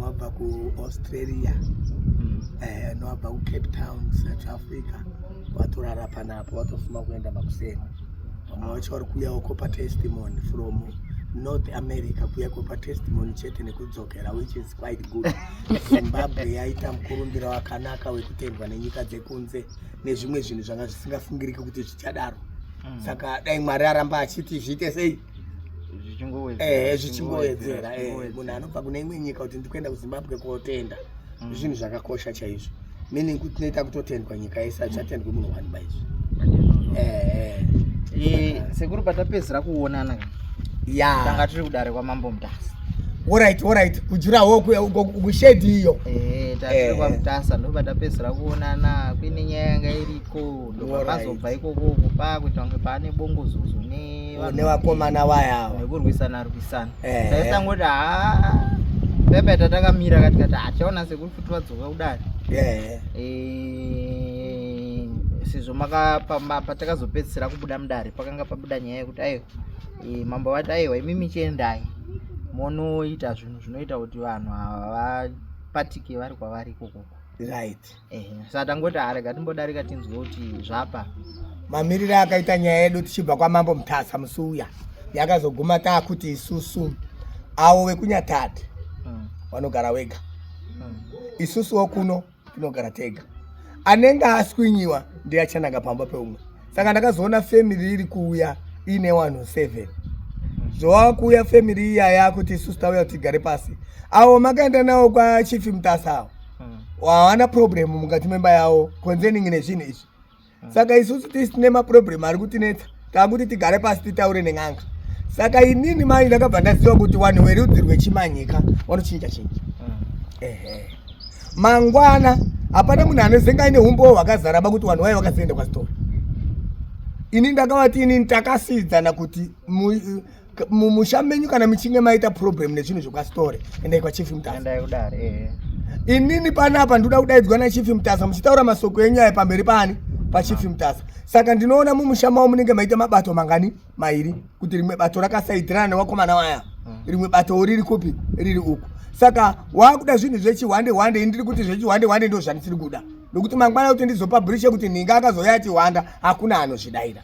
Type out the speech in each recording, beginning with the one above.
anobva kuAustralia anobva kuCape Town South Africa vatorara panapo vatofuma kuenda makuseni. Vamwe vacho vari kuuyawo kopa testimony from North America kuya kopa testimony chete nekudzokera, which is quite good. Zimbabwe yaita mukurumbira wakanaka wekutendwa nenyika dzekunze nezvimwe zvinhu zvanga zvisingafungiriki kuti zvichadaro. Saka dai Mwari aramba achiti zviite sei zvichingowedzera munhu anobva kune imwe nyika kuti ndikuenda kuZimbabwe kootenda zvinhu zvakakosha chaizvo, meaning kuti tinoita kutotendwa nyika yese achatendwe munhu wani baizvo. Sekuru patapedzera kuonana tanga tiri kudare kwaMambo Mutasa. Alright kujurawo kushedi iyo tatiri kwaMutasa ndo patapedzera kuonana. Kuine nyaya yanga iriko ndopazobva ikoko kupa kuti wange pane bongozozo nevakomana vaya nekurwisana taisangoti pepe tatakamira katikati achaona sekuru kuti vadzoka kudare sizvo patakazopedzisira kubuda mudare pakanga pabuda nyaya yekuti aiwa mambo vati aiwa imimi chiendai monoita zvinhu zvinoita kuti vanhu ava vapatike vari kwavari ikoko. Saka tangoti rega timbodarika tinzwe kuti zvapa mamiriro akaita nyaya yedu tichibva kwaMambo Mutasa musi uya yakazoguma taakuti isusu avo vekuNyatati vanogara wega, isusuwo kuno tinogara tega. Anenge aswinyiwa ndiye achananga pamba peumwe. Saka ndakazoona family iri kuuya ine 107 zvowa kuuya family iya yakuti isusu tauya tigare pasi. Avo makaenda navo kwaChief Mutasa avo havana problem mukati memba yavo concerning nezvinhu izvi. Saka isusu tisine maproblem ari kutinetsa, taakuti tigare pasi titaure nen'anga. Saka inini mai ndakabva ndaziva kuti vanhu verudzi rwechimanyika vanochinja chinja. Mangwana hapana munhu anozenga aine umbo hwakazara kuti vanhu vaye vakazoenda kwasitori. Ini ndakavati inini takasidzana kuti mumusha menyu kana michinge maita problem nezvinhu zvekwasitori endai kwaChief Mutasa. Inini panapa ndoda kudaidzwa naChief Mutasa muchitaura masoko enyaya pamberi pani paChief Mutasa. Saka ndinoona mumusha mavo munenge maita mabato mangani mairi, kuti rimwe bato rakasaidzirana nevakomana vaya, rimwe bato riri kupi riri uku. Saka wakuda zvinhu zvechihwande ndiri kuti zvechihwande ndo zvandisiri kuda, nokuti mangwana kuti ndizopublishe kuti ninga akazoya ati hwanda hakuna anozvidaira.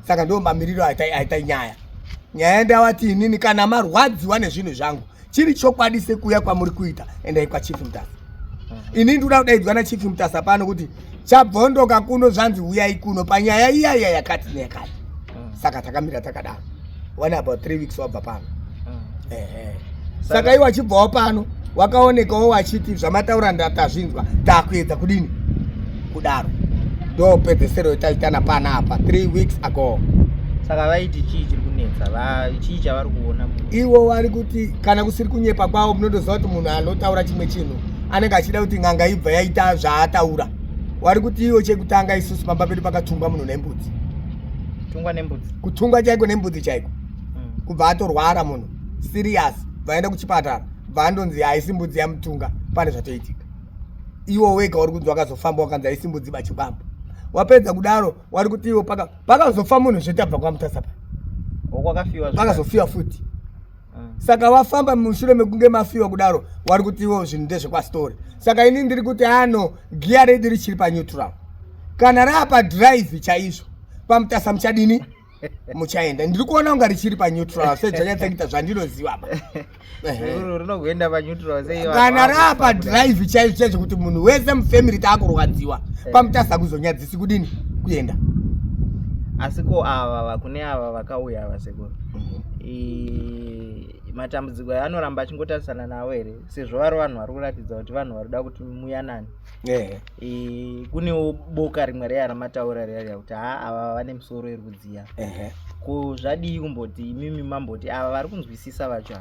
Saka ndo mamiriro aita nyaya ndavati inini kana marwadziwa nezvinhu zvangu chiri chokwadi sekuya kwamuri kuita endai kwaChief Mutasa. Ini ndoda kudaidzwa naChief Mutasa pano kuti chabvondoka kuno zvanzi uyai kuno panyaya iyaya yakati neyakati. Saka takamira takadaro one about 3 weeks wabva pano. Saka iwe wachibvawo pano wakaonekawo wachiti zvamataura ndatazvinzwa takuedza kudini kudaro ndo pedzesero taitana panapa 3 weeks ago. Saka vaiti chii chiri kunetsa chii chavari kuona ivo vari kuti kana kusiri kunyepa kwavo munondoziva kuti munhu anotaura chimwe chinhu anenge achida kuti ng'anga ibva yaita zvaataura. Vari kuti ivo chekutanga isusu pamba pedu pakatungwa munhu nembudzi. Kutungwa chaiko nembudzi chaiko. Kubva atorwara munhu serious vaenda kuchipatara vandonzi haisi mbudzi yamutunga pane zvatoitika. Ivo wega uri kunzi wakazofamba wakanzi haisi mbudzi bachibamba. Wapedza kudaro wari kuti ivo pakazofa munhu zvetabva kwaMutasa pakazofiwa futi. Saka wafamba mushure mekunge mafiwa kudaro wari kuti ivo zvinhu ndezvekwasitori. Saka ini ndiri kuti giya redu richiri paneutral. Kana rapa drive chaizvo paMutasa muchadini muchaenda. Ndiri kuona kunga richiri paneutral sezvanyatsakuita zvandinoziva ba. Rinogoenda paneutral sei kana rapa drive chaizvo kuti munhu wese mufamily taakurwadziwa paMutasa kuzonyadzisi kudini kuenda. Asiko ava kune ava vakauya ava sekuru matambudziko anoramba achingotarisana nawo here sezvo vari vanhu vari kuratidza kuti vanhu vari kuda kuti muyanane. Kunewo boka rimwe reya ramataura reya kuti ava vane musoro iri kudziya ko zvadii kumboti imimi mamboti ava vari kunzwisisa vacho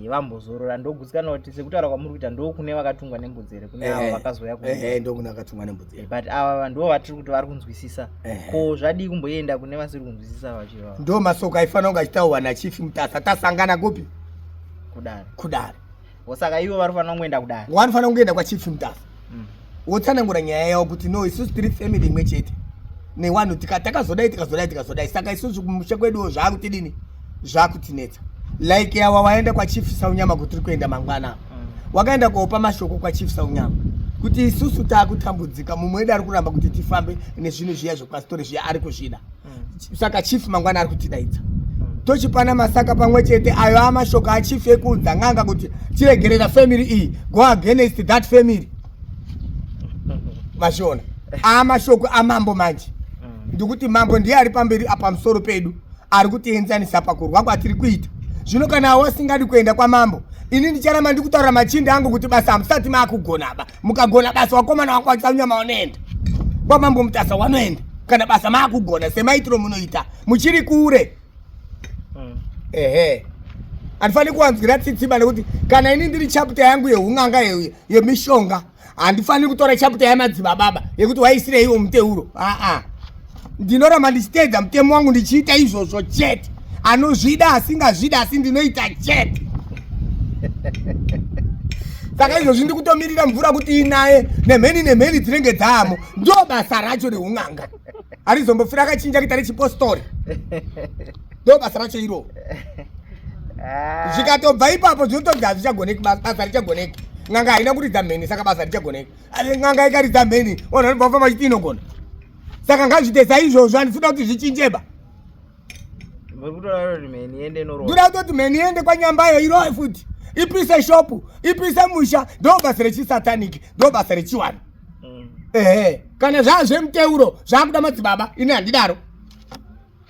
vambozorora ndogutsikana kuti sekutaura kwamuri kuita ndo kune vakatungwa nembudzi here kune ava vakazoya ndo kune vakatungwa nembudzi but ava ndo vatiri kuti vari kunzwisisa ko zvadii kumboenda kune vasiri kunzwisisa vacho ndo masoko aifanira kunge achitaurwa naChief Mutasa tasangana kupi kudare. Saka ivo varifanira kungoenda kudare vanofanira kungoenda kwaChief Mutasa wotsanangura nyaya yavo kuti no isusu tiri family imwe chete newanhu tikazodai. Saka isusu kumusha kweduwo zvakutidini zvakutinetsa like ava waenda kwaChief Saunyama kuti tiri kuenda mangwana wakaenda kopa mashoko kwa Chief Saunyama kuti isusu takutambudzika mumwe wedu ari kuramba kuti tifambe nezvinhu zviya zvepasitori zviya ari kuzvida. Saka Chief mangwana ari kutidaidza tochipana masaka pamwe chete ayo amashoko achief ekuudza ng'anga kuti tiregerera family iyi go against that family. Mashona amashoko amambo manje ndikuti mambo ndiye ari pamberi apa musoro pedu ari kutienzanisa pakurwa kwatiri kuita zvino. Kana wasingadi kuenda kwa mambo ini ndicharamba ndikutaura machinda angu kuti basa hamusati maakugona ba mukagona basa wakomana wako Saunyama wanoenda kwa mambo Mutasa wanoenda kana basa maakugona semaitiro munoita muchiri kure. Andifani kuwanzira tsitsiba nekuti kana ini ndiri chapter yangu yeung'anga yemishonga handifani kutora chapter yamadzibaba yekuti waisire iwo muteuro. Ndinoramba ndichitedza mutemo wangu ndichiita izvozvo chete. Anozvida asingazvida asi ndinoita chete. Saka izvozvi ndikutomirira mvura kuti inaye nemheni dzinenge dzaamo ndo basa racho reung'anga. Harizombofira akachinja kuita rechipostori ndo basa racho iro. Zvikatobva ipapo zvinotobva hazvichagoneki, basa richagoneki. Ng'anga haina kuridza mheni saka basa richagoneki. Asi ng'anga ikaridza mheni vanhu vanobva chiti inogona. Saka ngazvite saizvozvo handisina kuti zvichinjeba. Ndoda kutoti mheni iende kwanyambayo irowe futi ipise shopu ipise musha ndo basa rechisataniki ndo basa rechiwani. Kana zvazvemuteuro zvakuda madzibaba ini handidaro.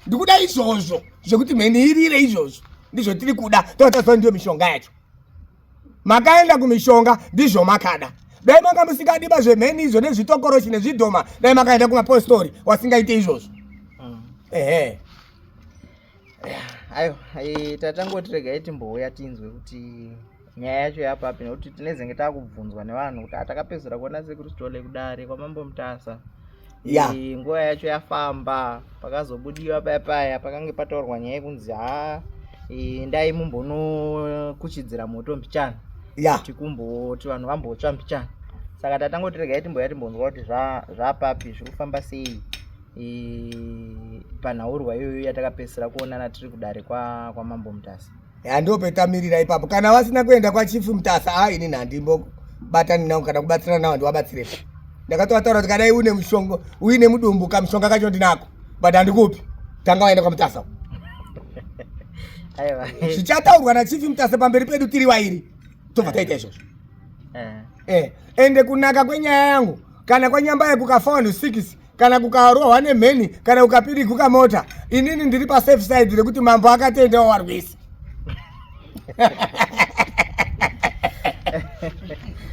Ndikuda izvozvo zvekuti mheni irire izvozvo ndizvo tiri kuda. Totaso ndiyo mishonga yacho. Makaenda kumishonga ndizvo makada. Dai manga musingadiba zvemheni izvo nezvitokoroshi nezvidhoma dai makaenda kumapostori wasingaite izvozvo. Ayo tatangoti regai timbouya tinzwe kuti nyaya yacho yapapi nekuti tinezenge takubvunzwa nevanhu kuti atakapedzera kuona sekuri stole kudare kwa mambo Mutasa. Nguva yacho yafamba pakazobudiwa paya pakange pataurwa nyaya yekunzi ndai mumbonokuchidzira moto mbichana kuti kumboti vanhu vambotsva mbichana. Saka tatangoti regai timbouya timbonzwa kuti zvapapi zvirikufamba sei panhaurwa iyoyo yatakapedzera kuonana tiri kudare kwa mambo Mutasa. Ndo petamirira ipapo. Kana wasina kuenda kwa Chief Mutasa ini nhandimbobatani nawo kana kubatsirana nawo ndiwabatsirepo. Ndakatoataura kuti kadai une mushongo uine mudumbu kamushonga kacho ndinako but handikupi tanga waenda kwa Mutasa. Zvichataurwa naChief Mutasa pamberi pedu tiri vairi tobva taita izvozvo. Ende kunaka kwenyaya yangu kana kwanyambaye kukafa vanhu 6 kana kukarohwa nemheni kana kukapiriguka mota inini ndiri pasafe side rekuti mambo akatendawo warwisi.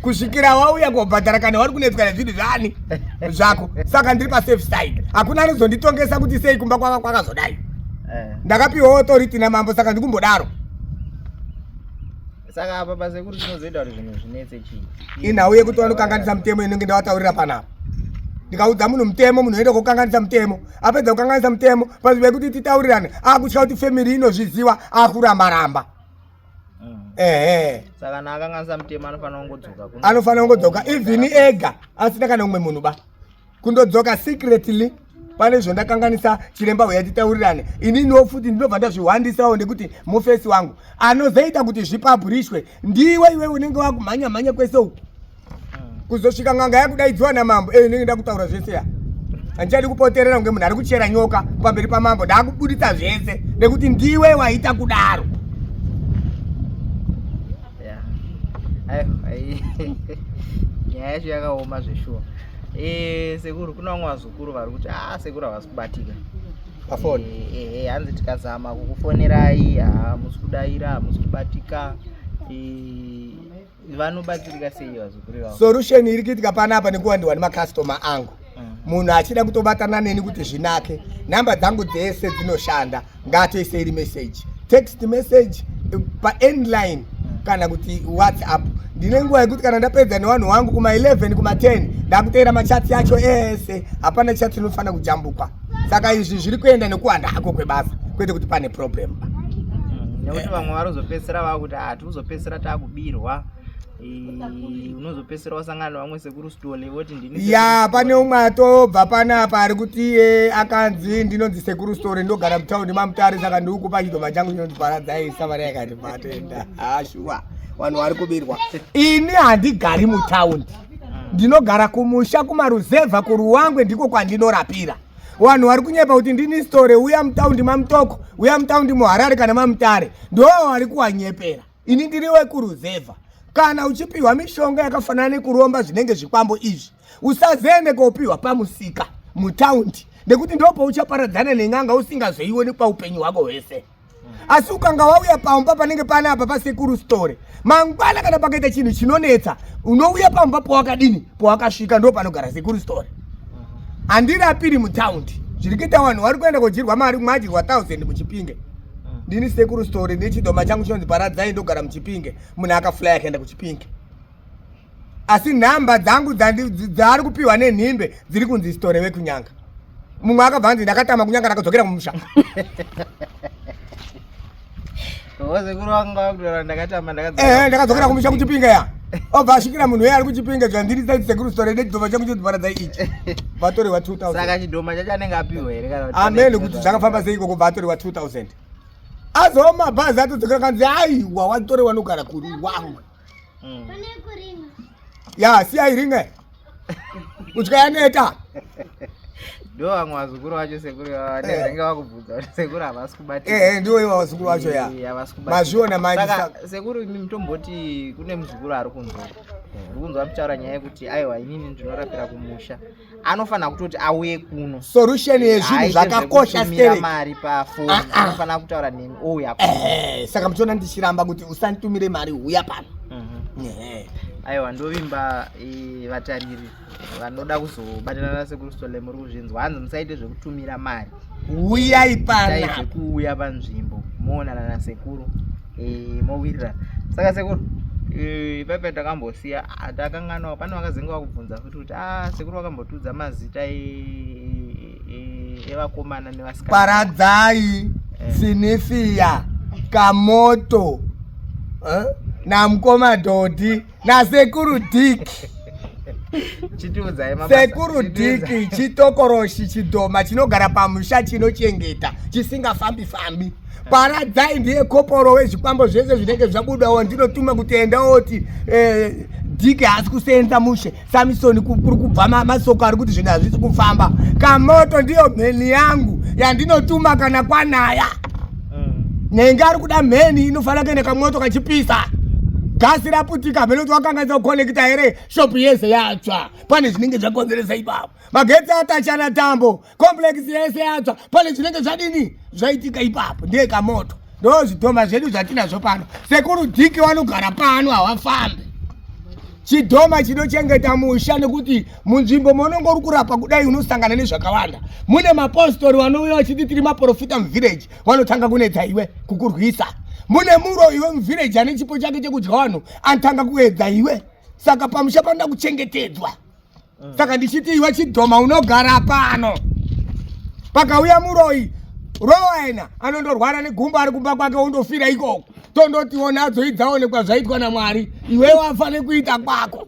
Kusvikira wauya kobhadhara kana wari kunetswa nezvinhu zvani zvako. Saka ndiri pasafe side. Hakuna anozonditongesa kuti sei kumba kwanga kwakazodai. Ndakapiwa authority namambo saka ndikumbodaro. Saka apa basa kuti tinozoita kuti zvinhu zvinetse chii. Inhauye kuti vanokanganisa mutemo inenge ndavataurira panapa. Ndikaudza munhu mutemo munhu oenda kokanganisa mutemo. Apedza kukanganisa mutemo paziva yekuti titaurirane akutya kuti family inozviziva akuramba-ramba. Saka naakanganisa mutemo anofanira kungodzoka even ega asina kana umwe munhu ba kundodzoka secretly. Pane zvondakanganisa chiremba uya titaurirane ininiwo futi ndinobva ndazvihwandisawo nekuti mufesi wangu anozoita kuti zvipabhurishwe ndiwe iwe unenge wakumhanya kwese uku kuzosvika ng'anga yakudaidziwa namambo inenge ndakutaura zvese ya handichadi kupoterera kunge munhu ari kuchera nyoka pamberi pamambo ndakubuditsa zvese nekuti ndiwe waita kudaro. Nyaya yacho yakaoma zveshuwa. Sekuru kuna vamwe vazukuru vari kuti sekuru havasi kubatika pafoni. Hanzi tikazama kukufonerai hamusi kudaira hamusi kubatika. Vanobatsirika sei vazukuru ivavo? Solution iri kuitika panapa nekuwandiwa nemakastoma angu. Munhu achida kutobatana neni kuti zvinake namba dzangu dzese dzinoshanda ngatoise iri message text message paendline kana kuti WhatsApp. Ndine nguva yekuti kana ndapedza nevanhu vangu kuma 11 kuma 10 ndakuteera machati yacho ese hapana chati inofanira kujambukwa. Saka izvi zviri kuenda nekuwanda hako kwebasa kwete kuti pane problem. Nekuti vamwe varozopedzisira vakuti tikuzopedzisira takubirwa unozopesera wasangana vamwe sekuru stole voti ndini ya pane umwe atobva panapa ari kuti akanzi ndinonzi sekuru store ndogara mutaundi mamutare saka ndikupa chidoma changu chinondiparadzai samari yakati patenda ashuwa vanhu vari kubirwa. Ini handigari mutaundi, ndinogara kumusha kumaruzevha kuruwangwe ndiko kwandinorapira. Vanhu vari kunyepa kuti ndini store uya mutaundi mamutoko uya mutaundi muharare kana mamutare ndo vari kuwanyepera. Ini ndiri wekuruzevha. Kana uchipiwa mishonga yakafanana nekuromba zvinenge zvikwambo izvi usazende kopiwa pamusika mutaundi nekuti ndopo uchaparadzana neng'anga usingazoioni paupenyu hwako hwese. Asi ukanga wauya pamba panenge panapa pasekuru store mangwana kana pakaita chinhu chinonetsa unouya pamba powakadini powakasvika ndo panogara sekuru store. Handirapiri mutaundi zviri kuita vanhu vari kuenda kodyirwa mari mwadyirwa 1000 muchipinge. Ndini sekuru store nechidoma changu chinonzi paradzai ndogara muchipinge munhu akafulaya akaenda kuchipinge. Asi nhamba dzangu dzaari kupiwa nenhimbe dziri kunzi store wekunyanga. Mumwe akabva anzi ndakatama kunyanga ndakadzokera kumusha. Ndakadzokera kumusha kuchipinge ya obva asvikira munhu uye ari kuchipinge zvandiri sekuru store nechidoma changu chinonzi paradzai ichi vatoriwa 2000. Saka chidoma chacho anenge apiwa here kana amene kuti zvakafamba sei ikoko vatoriwa 2000. Azo mabhazi atodzokera kanzi aiwa watoriwa nogara kuri wangu. Ya siyairinge utyayaneta ndo vamwe vazukuru vacho sekuru vanenge vakubvudza kuti sekuru havasi kubatira. Ndiwo ivo vazukuru vacho ya mazviona manje. Saka sekuru imi mutomboti kune muzukuru ari kunzwa mutaura nyaya yekuti aiwa inini ndinorapira kumusha anofanira kutoti auye kuno solution yezvinhu zvakakosha stereki mari pafoni anofanira kutaura nemi ouya saka muchiona ndichiramba kuti usanditumire mari uya pano. Aiwa ndovimba vatariri vanoda kuzobatana nasekuru stole muri kuzvinzwa hanzi musaite zvekutumira mari uyai pana zvekuuya panzvimbo moonana nasekuru mowirira. Saka sekuru ipapo takambosiya takanganawo pane vakazenga vakubvunza futi kuti sekuru vakambotudza mazita evakomana nevasikana Paradzai, Sinifia, Kamoto, namukoma Dodi nasekuru Diki. Sekuru Diki chitokoroshi chidoma chinogara pamusha chinochengeta chisingafambi. Paradzai ndiye koporo wezvikwambo zvese zvinenge zvabudawo ndinotuma kutenda oti Diki haasi kusenza mushe Samisoni kuri kubva masoko ari kuti zvinhu hazvisi kufamba. Kamoto ndiyo mheni yangu yandinotuma kana kwanaya. Nenge ari kuda mheni inofanira kuenda kamoto kachipisa. Gasi raputika mhenoti wakanganisa kukonekita here shopu yese yatsva pane zvinenge zvakonzeresa ipapo. Magetsi atachana tambo complex yese yatsva pane zvinenge zvadini zvaitika ipapo. Ndiye Kamoto ndo zvidhoma zvedu zvatinazvo pano. Sekuru Diki vanogara pano havafambi. Chidhoma chinochengeta musha nekuti munzvimbo munongori kurapa kudai unosangana nezvakawanda. Mune mapostori vanouya vachiti tiri maprofita muvillage vanotanga kunetsa iwe kukurwisa. Mune muro iwe muvillage ane chipo chake chekudya vanhu anotanga kuedza iwe. Saka pamusha panoda kuchengetedzwa. Saka ndichiti iwe chidhoma unogara pano. Pakauya muroi rowaina anondorwara negumba ari kumba kwake undofira ikoko. Tondoti ona adzoidzaonekwa zvaitwa naMwari iwe wafane kuita kwako.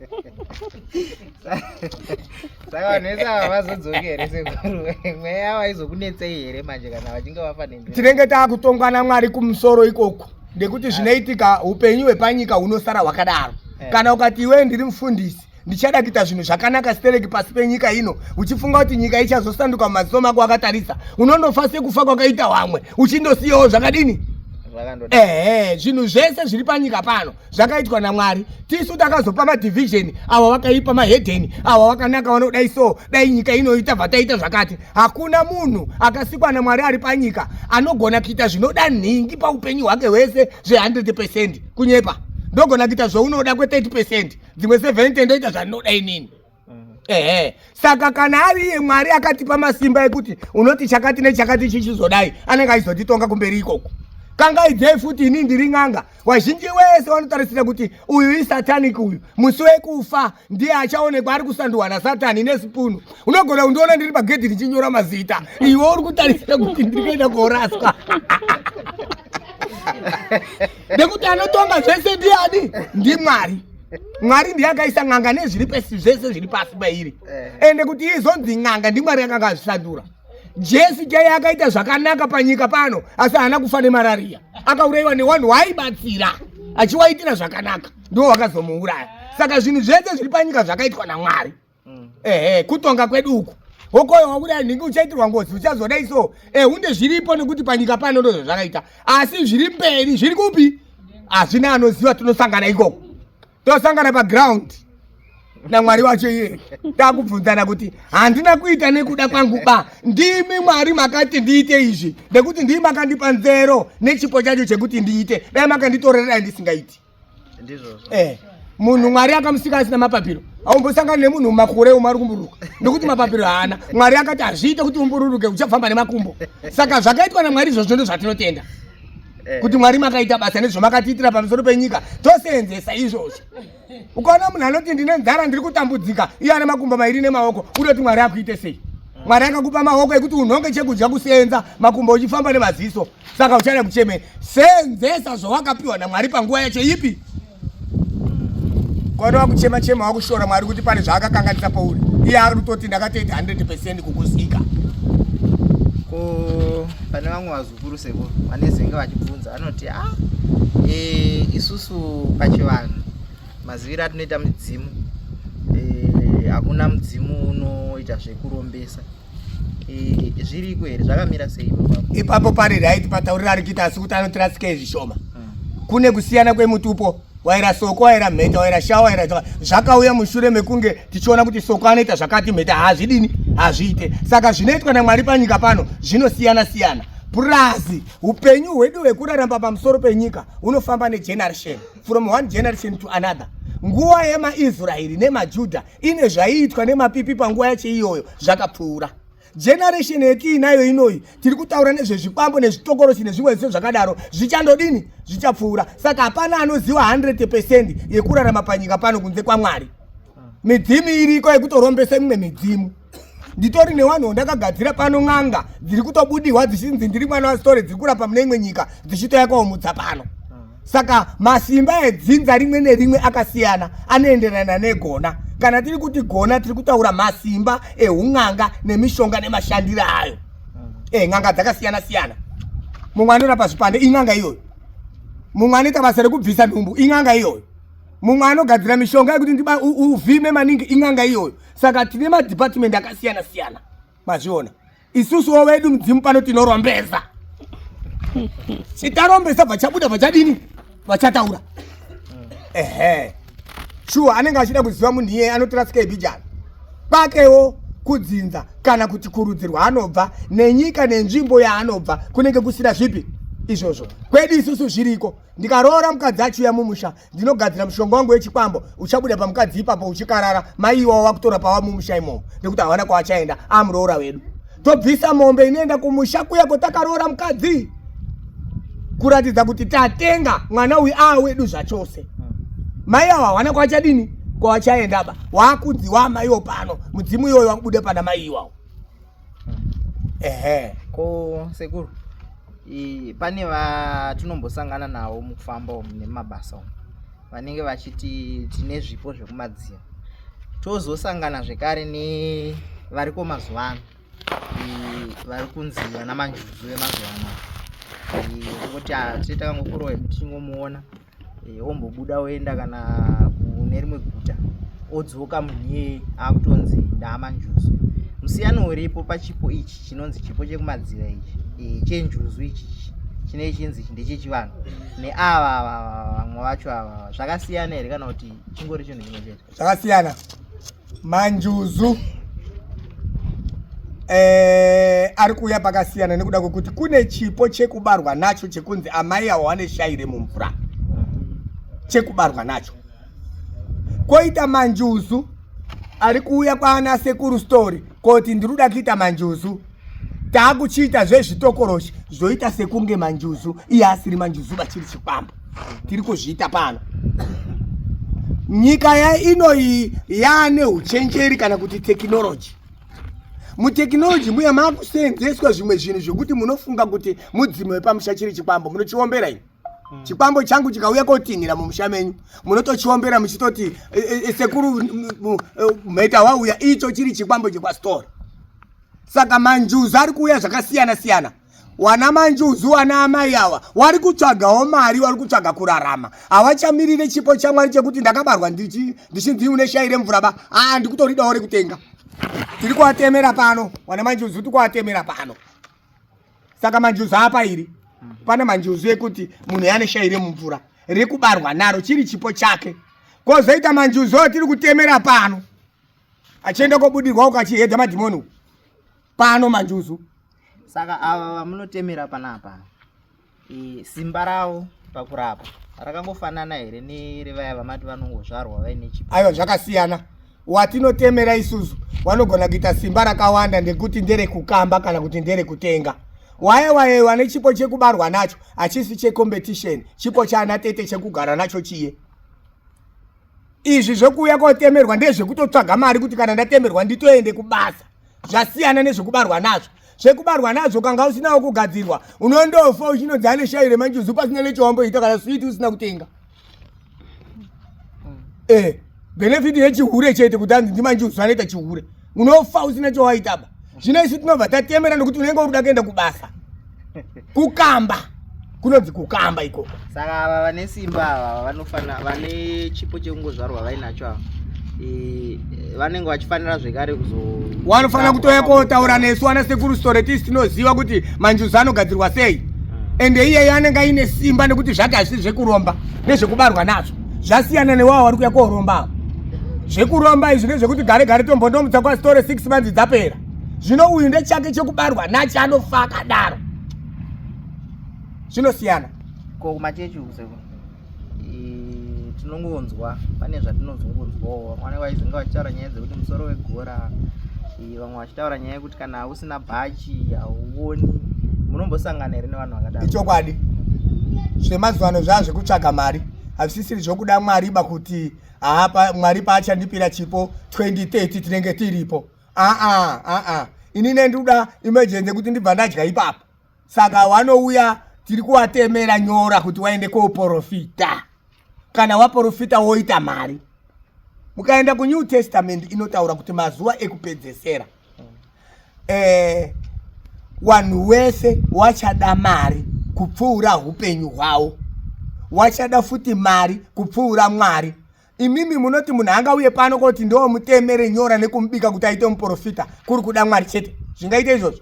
Saka vanhu vese ava vazodzoki here sekuru mweya vaizokunetsei here manje kana vachinge vafa nendiro. Tinenge taakutongwa naMwari kumusoro ikoko ndekuti zvinoitika upenyu hwepanyika hunosara hwakadaro. Kana ukati iwe ndiri mufundisi ndichada kuita zvinhu zvakanaka stereki pasi penyika ino uchifunga kuti nyika ichazosanduka mumaziso mako akatarisa unondofa sekufa kwakaita vamwe uchindosiyawo zvakadini. Zvinhu zvese zviri panyika pano zvakaitwa naMwari. Tisu takazopa madivhizheni ava vakaipa mahedheni ava vakanaka vanodai so dai nyika inoita bvataita zvakati. Hakuna munhu akasikwa naMwari ari panyika anogona kuita zvinoda nhingi paupenyu hwake hwese zve100% kunyepa. Ndogona kuita zvaunoda kwe30%, dzimwe 70 ndoita zvandinoda inini. Saka kana ari iye Mwari akatipa masimba ekuti unoti chakati nechakati chichizodai anenge aizotitonga kumberi ikoko. Kangaidzei futi ini ndiri n'anga wazhinji wese vanotarisira kuti uyu isatanic uyu musi wekufa ndiye achaonekwa ari kusandurwa naSatani nesipunu. Unogona kundiona ndiri pagedhi ndichinyora mazita iwe uri kutarisira kuti ndiri kuenda koraswa. Nekuti anotonga zvese ndiani? NdiMwari. Mwari ndiye akaisa ng'anga nezviri pesi zvese zviri pasi pairi. Ende kuti izonzi ng'anga ndiMwari akanga azvisandura. Jesu chaiye akaita zvakanaka panyika pano asi haana kufa nemararia. Akaurayiwa nevanhu waibatsira achiwaitira zvakanaka ndiwo wakazomuuraya. Saka zvinhu zvese zviri panyika zvakaitwa naMwari. Kutonga kwedu uku wokoyo wabuda ningi uchaitirwa ngozi uchazodai so hunde zviripo nekuti panyika pano ndozvo zvakaita asi zviri mberi zviri kupi hazvina anoziva. Tunosangana ikoko tosangana paground naMwari wacho iye takubvunzana kuti handina kuita nekuda kwangu ba ndimi Mwari makati ndiite izvi nekuti ndimi makandipa nzero nechipo chacho chekuti ndiite dai makanditorera ndisingaiti ndizvo. Munhu Mwari akamusika asina mapapiro aumbosangana nemunhu makore umari kumburuka nekuti mapapiro haana. Mwari akati hazviite kuti umbururuke uchafamba nemakumbo. Saka zvakaitwa naMwari izvozvo ndo zvatinotenda kuti Mwari makaita basa nezvamakatiitira pamusoro penyika toseenzesa izvozvo. Ukaona munhu anoti ndine nzara ndiri kutambudzika iye ane makumbo mairi nemaoko unoti Mwari akuite sei? Mwari akakupa maoko ekuti unhonge chekudya kuseenza makumbo uchifamba nemaziso. Saka uchada kuchemeni seenzesa zvawakapiwa naMwari panguva yacho ipi. Kwadi wakuchema wakushora Mwari kuti pane zvaakakanganisa pauri iye ari kutoti ndakatoita 100% kukuzika. Pane vamwe vazukuru seko vanezenge vachibvunza anoti isusu pachivanhu maziviri atinoita mudzimu hakuna mudzimu unoita zvekurombesa. Zviriko here zvakamira sei ipapo? Pane right pataurira ari kuita asi kuti anotirasike zvishoma. Kune kusiyana kwemutupo waira soko waira mheta waira shawa waira zvakauya mushure mekunge tichiona kuti soko anoita zvakati mheta hazvidini hazviite. Saka zvinoitwa naMwari panyika pano zvinosiyana siyana. Purazi upenyu hwedu hwekuraramba pamusoro penyika hunofamba negeneration from one generation to another. Nguva yemaIsraeri nemaJudha ine zvaiitwa nemapipi panguva yacho iyoyo zvakapfuura. Generation yetiinayo inoyi tiri kutaura nezvezvikwambo nezvitokoroshi nezvimwe zvisio zvakadaro zvichandodini zvichapfuura. Saka hapana anoziva 100% yekurarama panyika pano kunze kwaMwari. Midzimu iriko yekutorombesa mimwe midzimu. Nditori nevanhu vandakagadzira pano ng'anga dziri kutobudirwa dzichinzi ndiri mwana wasitore dziri kurapa mune imwe nyika dzichitoyakaomutsa pano. Saka masimba edzinza rimwe nerimwe akasiyana anoenderana negona. Kana tiri kuti gona tiri kutaura masimba ehung'anga nemishonga nemashandiro ayo. Ng'anga dzakasiyana siyana. Mumwe anorapa zvipande ing'anga iyoyo. Mumwe anoita basa rekubvisa nhumbu ing'anga iyoyo. Mumwe anogadzira mishonga yekuti uvhime maningi ing'anga iyoyo. Saka tine madhipatimenti akasiyana siyana. Mazviona isusuwo wedu mudzimu pano tinorombesa. Chitarombesa vachabuda vachadini vachataura. Shuwa anenge achida kuziva munhu iye anotorasika ebhijana pakewo kudzinza kana kuti kurudzi rwaanobva nenyika nenzvimbo yaanobva kunenge kusina zvipi izvozvo. Kwedu isusu zviriko. Ndikaroora mukadzi achiuya mumusha ndinogadzira mushonga wangu wechikwambo uchabuda pamukadzi ipapo uchikarara mai iwawo wakutora pawa mumusha imomo nekuti havana kwachaenda amuroora wedu. Tobvisa mombe inoenda kumusha kuya kwatakaroora mukadzi kuratidza kuti tatenga mwana uyu wedu zvachose. Mai ava havana kwachadini kwachaendaba wakunziwa maiwo pano mudzimu iyoyo wakubude pana mai iwawo. Ko sekuru pane vatinombosangana navo mukufamba nemabasa vanenge vachiti tine zvipo zvekumadziva. Tozosangana zvekare nevariko mazuva ano vari kunzi vana manjuzu vemazuva ano kuti titakangokurowe tichingomuona ombobuda oenda kana kune rimwe guta odzoka munhu akutonzi ndaamanjuzu. Musiyano uripo pachipo ichi chinonzi chipo chekumadziva ichi chenjuzu ichi chine chinzi ndechechivanhu neava vamwe vacho ava zvakasiyana here kana kuti chingori chinhu chimwe chete? Zvakasiyana. Manjuzu ari kuuya pakasiyana nekuda kwekuti kune chipo chekubarwa nacho chekunzi amai avo vane shaire mumvura chekubarwa nacho. Koita manjuzu ari kuuya kwaana sekuru story kuti ndiruda kuita manjuzu taakuchiita zvezvitokoroshi zvoita sekunge manjuzu iye asiri manjuzu vachiri chikwambo tiri kuzviita pano. Nyika inoyi yaane uchenjeri kana kuti tekinoloji. Mutekinoloji muya maakuseenzeswa zvimwe zvinhu zvokuti munofunga kuti mudzimu wepamusha chiri chikwambo munochiombera ini. chikwambo changu chikauya kotinhira mumusha menyu munotochiombera muchitoti sekuru mheta wauya icho chiri chikwambo chekwastora. Saka manjuzu ari kuuya zvakasiyana siyana. Wana manjuzu wana amai awa wari kutsvagawo mari, wari kutsvaga kurarama. Havachamirire chipo chamwari chekuti ndakabarwa ndichinzi une shaire mvura ba. Ndikutoridawo rekutenga. Tiri kuatemera pano. Wana manjuzu tiri kuatemera pano. Saka manjuzu apa iri. Pane manjuzu ekuti munhu yane shaire mumvura rekubarwa naro chiri chipo chake. Kozoita manjuzu tiri kutemera pano. Achienda kobudirwa ukachihedha madhimoni. Pano manjuzu. Saka ava vamunotemera panapa simba ravo pakurapa rakangofanana here nerevaya vamati vanongozvarwa vaine chipo? Aiwa, zvakasiyana. Watinotemera isusu vanogona kuita simba rakawanda ndekuti nderekukamba kana kuti nderekutenga. Waye wane chipo chekubarwa nacho hachisi checompetition, chipo chana tete chekugara nacho chiye. Izvi zvokuuya kotemerwa ndezvekutotsvaga mari kuti kana ndatemerwa nditoende kubasa. Zvasiyana nezvekubarwa nazvo. Zvekubarwa nazvo kanga usinawo kugadzirwa unondofa uchinodzi ane shaire manjuzu pasina nechawamboita kana switi usina kutenga. Benefit yechihure chete kuti anzi ndimanjuzu anoita chihure. Unofa usina chawaitaba. Zvino isi tinobva tatemera nekuti unenge uri kuda kuenda kubasa. Kukamba. Kunodzi kukamba ikoko. Saka ava vane simba ava vanofana vane chipo chekungozvarwa vainacho ava. Vanenge vachifanira zvekare wanofanira kutoya kotaura nesu ana sekuru story tisi tinoziva kuti manjuzu anogadzirwa sei. Ende iyeyi anenge aine simba nekuti zvake hazvisi zvekuromba nezvekubarwa nazvo. Zvasiyana newawo vari kuya koromba. Zvekuromba izvi nezvekuti gare tombondomutsa kwastory 6 months dzapera. Zvino uyu ndechake chekubarwa nacho anofa akadaro. Zvinosiyana. Ko kumachechi kuseko tinongonzwa pane zvatinozongonzwawo vamwe vaizonga vachitaura nyaya dzekuti musoro wegora, vamwe vachitaura nyaya yekuti kana usina bhachi hauoni. Munombosangana here nevanhu vakadaro? Ichokwadi. Zvemazuva ano zvava zvekutsvaga mari. Hazvisisiri zvokuda Mwari kuti Mwari paachandipira chipo 2030 tinenge tiripo. Inini ndinoda emergency kuti ndibva ndadya ipapo. Saka wanouya tiri kuvatemera nyora kuti waende koprofita. Kana waprofita woita mari. Mukaenda kuNew Testament inotaura kuti mazuva ekupedzesera. Wanhu wese wachada mari kupfuura upenyu hwavo. Wachada futi mari kupfuura Mwari. Imimi munoti munhu angauye pano kuti ndo mutemere nyora nekumubika kuti aite muprofita kuri kuda Mwari chete. Zvingaite izvozvo.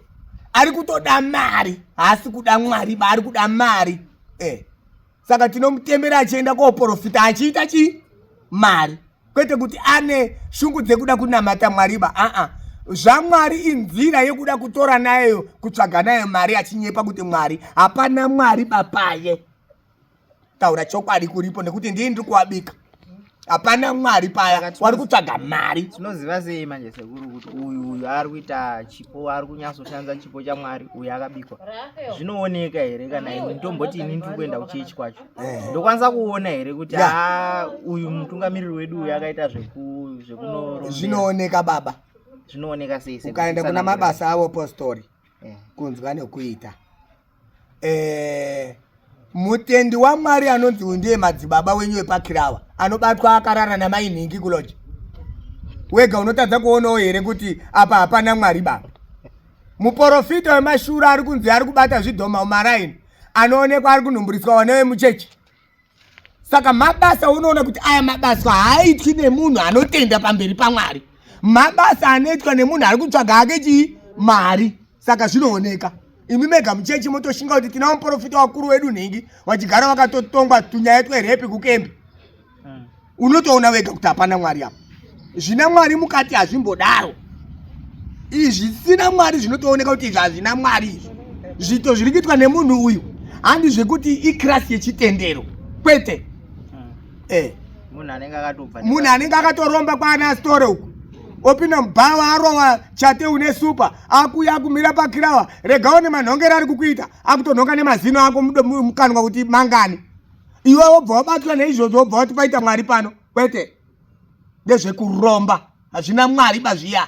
Ari kutoda mari, haasi kuda Mwari, ari kuda mari. Saka tinomutemera achienda koprofita achiita mari. Kwete kuti ane shungu dzekuda kunamata Mwari ba. ZvaMwari inzira yekuda kutora nayo kutsvaga nayo mari achinyepa kuti Mwari hapana Mwari bapaye. Taura chokwadi kuripo nekuti ndini ndiri kuabika. Hapana Mwari paya wari kutsvaga mari. Tinoziva sei manje sekuru kuti uyu ari kuita chipo, ari kunyatsoshandisa chipo chaMwari, uyu akabikwa? Zvinooneka here kana ini ndomboti ini ndiri kuenda kuchechi kwacho ndokwanisa kuona here kuti uyu mutungamiriri wedu uyu akaita zvekunoromba? Zvinooneka baba. Zvinooneka sei? Ukaenda kuna mabasa avo postori kunzwa nekuita. Mutendi waMwari anonzi ndiye madzibaba wenyu epakirawa anobatwa akarara namainhingi kuloji. Wega unotadza kuonawo here kuti apa hapana Mwari baba. Muprofita wemashura ari kunzi ari kubata zvidhoma umaraini anoonekwa ari kunhumburiswa newe muchechi. Saka mabasa unoona kuti aya mabasa haaitwi nemunhu anotenda pamberi paMwari. Mabasa anoitwa nemunhu ari kutsvaga hake mari. Saka zvinooneka. Imi mega muchechi motoshinga kuti tina muprofita wakuru wedu nhingi wachigara wakatotongwa tunyaya twerepi kukembi. Unotoona wega kuti hapana Mwari apo. Zvina Mwari mukati hazvimbodaro. Izvi zvisina Mwari zvinotooneka kuti izvi hazvina Mwari izvi. Zvito zviri kuitwa nemunhu uyu handi zvekuti ikrasi yechitendero. Kwete. Munhu anenge akatoromba kwaana store uku. Opinda mubhava arova chate une supa akuya akumira pakirawa regaone manhongera ari kukuita akutonhonga nemazino ako mukanwa kuti mangani. Iwe wobva wabatwa neizvozvo wobva wati paita Mwari pano. Kwete. Ndezvekuromba. Hazvina Mwari bazviya.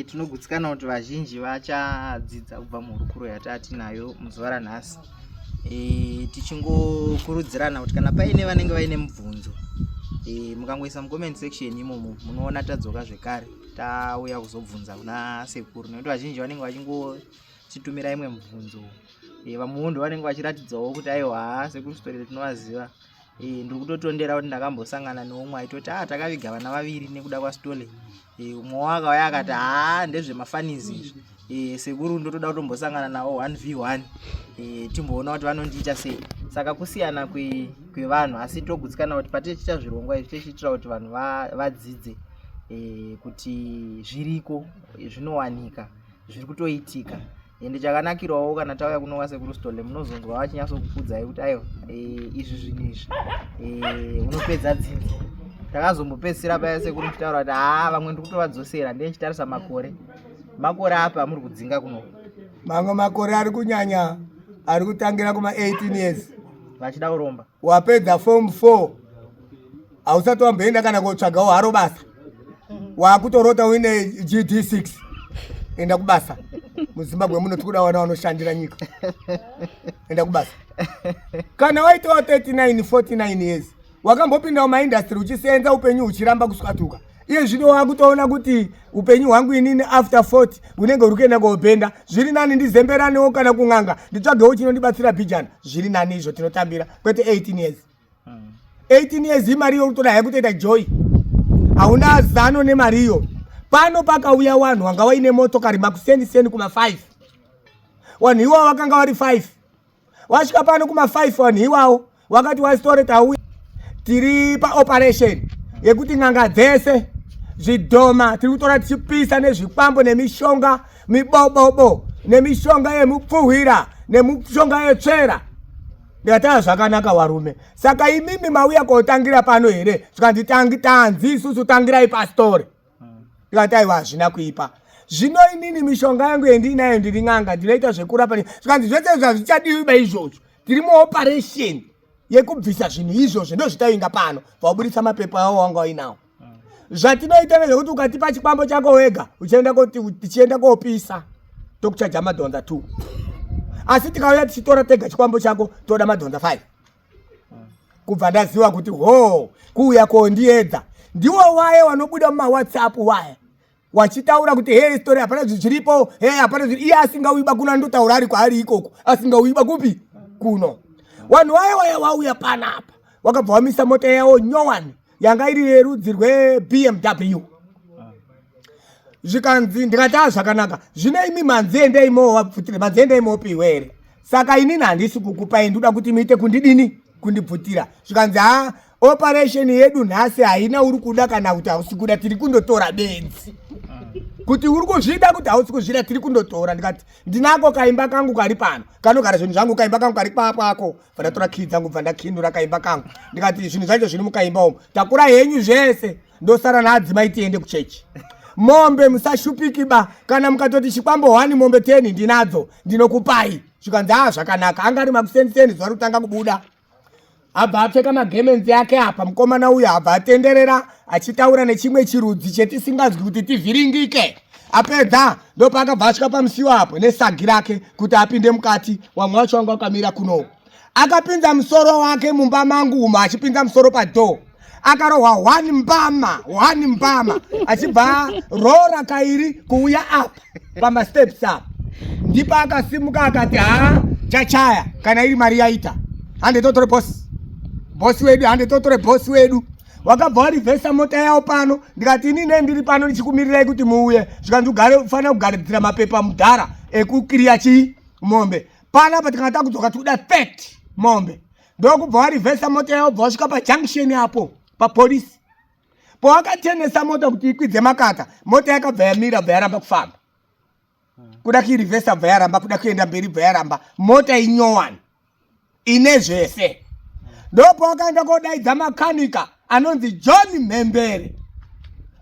tinogutsikana kuti vazhinji vachadzidza kubva muhurukuro yataatinayo muzuva ranhasi, tichingokurudzirana kuti kana paine vanenge vaine mubvunzo mukangoisa mucomment section imomo munoona tadzoka zvekare tauya kuzobvunza kuna sekuru, nekuti vazhinji vanenge vachingochitumira imwe mubvunzo, vamwe ndo vanenge vachiratidzawo kuti aiwa sekuru story tinovaziva. Ndiri kutotondera kuti ndakambosangana neumwe aitoti takaviga vana vaviri nekuda kwaStole, umwe wakauya akati ndezvemafanizi izvi, sekuru ndotoda kutombosangana nawo 1v1 timboona kuti vanondiita sei. Saka kusiyana kwevanhu, asi togutsikana kuti patichiita zvirongwa izvi tichiitira kuti vanhu vadzidze kuti zviriko, zvinowanika, zviri kutoitika. Ende chakanakirawo kana tauya kuno kwasekuru Stole munozonzwa vachinyatsokukudza kuti aiwa izvi zvinhu izvi unopedza dzidzo. Takazombopedzisira paya sekuru tichitaura kuti vamwe ndiri kutovadzosera ndenchitarisa makore apa muri kudzinga kuno. Mamwe makore ari kunyanya ari kutangira kuma 18 years vachida kuromba. Wapedza form 4 hausati wamboenda kana kotsvagawo haro basa, wakutorota uine GD6 enda kubasa. MuZimbabwe muno tikuda vana vanoshandira nyika, enda kubasa. Kana waitawo 39 49 years wakambopinda mumaindastry uchisenza upenyu uchiramba kuswatuka, iye zvino wakutoona kuti upenyu hwangu inini after 40 unenge uri kuenda koopenda, zviri nani ndizemberanewo kana kung'anga nditsvagewo chinondibatsira bhijana, zviri nani izvo tinotambira, kwete 18 years. 18 years imariyo kutoda hai kutoita joy, hauna zano nemariyo. Pano pakauya wanhu wanga waine motokari makuseni kuma 5, wanhu iwawo wakanga wari 5, wasvika pano kuma 5 wanhu iwawo wakati waStore tauya tiri paoperation yekuti n'anga dzese zvidhoma tiri kutora tichipisa nezvikwambo nemishonga mibobobo nemishonga yemupfuhwira nemishonga yetsvera. Ndikati zvakanaka warume, saka imimi mauya kotangira pano here, zvikanzi tanzi isusu tangirai paStore. Ndikati aiwa hazvina kuipa, zvino inini mishonga yangu yendinayo ndiri n'anga ndinoita zvekurapa, zvikanzi zvese zvichadiwiba izvozvo, tiri muoperation yekubvisa zvinhu izvozvo ndozvitainga pano vaubudisa mapepa awo wanga wainawo. Zvatinoita nezvekuti ukatipa chikwambo chako wega tichienda koopisa tokuchaja madhonza 2, asi tikauya tichitora tega chikwambo chako toda madhonza 5. Kubva ndaziva kuti kuuya kondiedza ndiwo waye wanobuda mumaWhatsApp waye wachitaura kuti hey Story hapana zvichiripo, hapana iye asingauiba kuno andotaura ari kwaari ikoko, asingauiba kupi kuno. Wanhu waye wauya panapa wakabva wamisa mota yawo nyowani yanga iri yerudzi rweBMW. Zvikanzi ndikati zvakanaka, zvino imi manzende imo wabvutire manzende imo piwere, saka inini handisi kukupai, ndoda kuti muite kundidini kundibvutira. Zvikanzi operation yedu nhasi haina uri kuda kana kuti hausi kuda, tiri kundotora benzi. Kuti uri kuzvida kuti hausi kuzvida tiri kundotora. Ndikati ndinako kaimba kangu kari pano kanogara zvinhu zvangu, kaimba kangu kari papako, vandatora kii dzangu bva ndakindura kaimba kangu. Ndikati zvinhu zvacho zviri mukaimba umo, takura henyu zvese ndosara naadzimai tiende kuchechi. Mombe musashupikiba, kana mukatoti chikwambo 1 mombe 10 ndinadzo ndinokupai. Zvikanzi zvakanaka, angari makuseni zuva rutanga kubuda. Abva apfeka magemenzi yake apa, mukomana uyu abva atenderera achitaura nechimwe chirudzi chetisingazwi kuti tivhiringike. Apedza ndopakabva asvika pamusiwo apo nesagi rake kuti apinde mukati, wamwe wacho wanga wakamira kuno. Akapinza musoro wake mumba mangu umo, achipinza musoro padhoo akarohwa 1 mbama achibva rora kairi kuuya apa pamasteps apa. Ndipo akasimuka akati chachaya kana iri mari yaita handetotore bosi wedu, handetotore bosi wedu. Wakabva warivhesa mota yawo pano, ndikati inini ndiri pano ndichikumirirai kuti muuye. Zvikanzi ufanira kugaridzira mapepa mudhara ekukiriya mombe. Panapa tikata kudzoka tikuda 30 mombe. Ndokubva warivhesa mota yawo, bva wasvika pajunction apo papolisi. Pawakatenesa mota kuti ikwidze makata, mota yakabva yamira, bva yaramba kufamba. Kuda kuirivhesa bva yaramba, kuda kuenda mberi bva yaramba. Mota inyowani ine zvese. Ndopo wakaenda kodaidza makanika anonzi John Mhembere,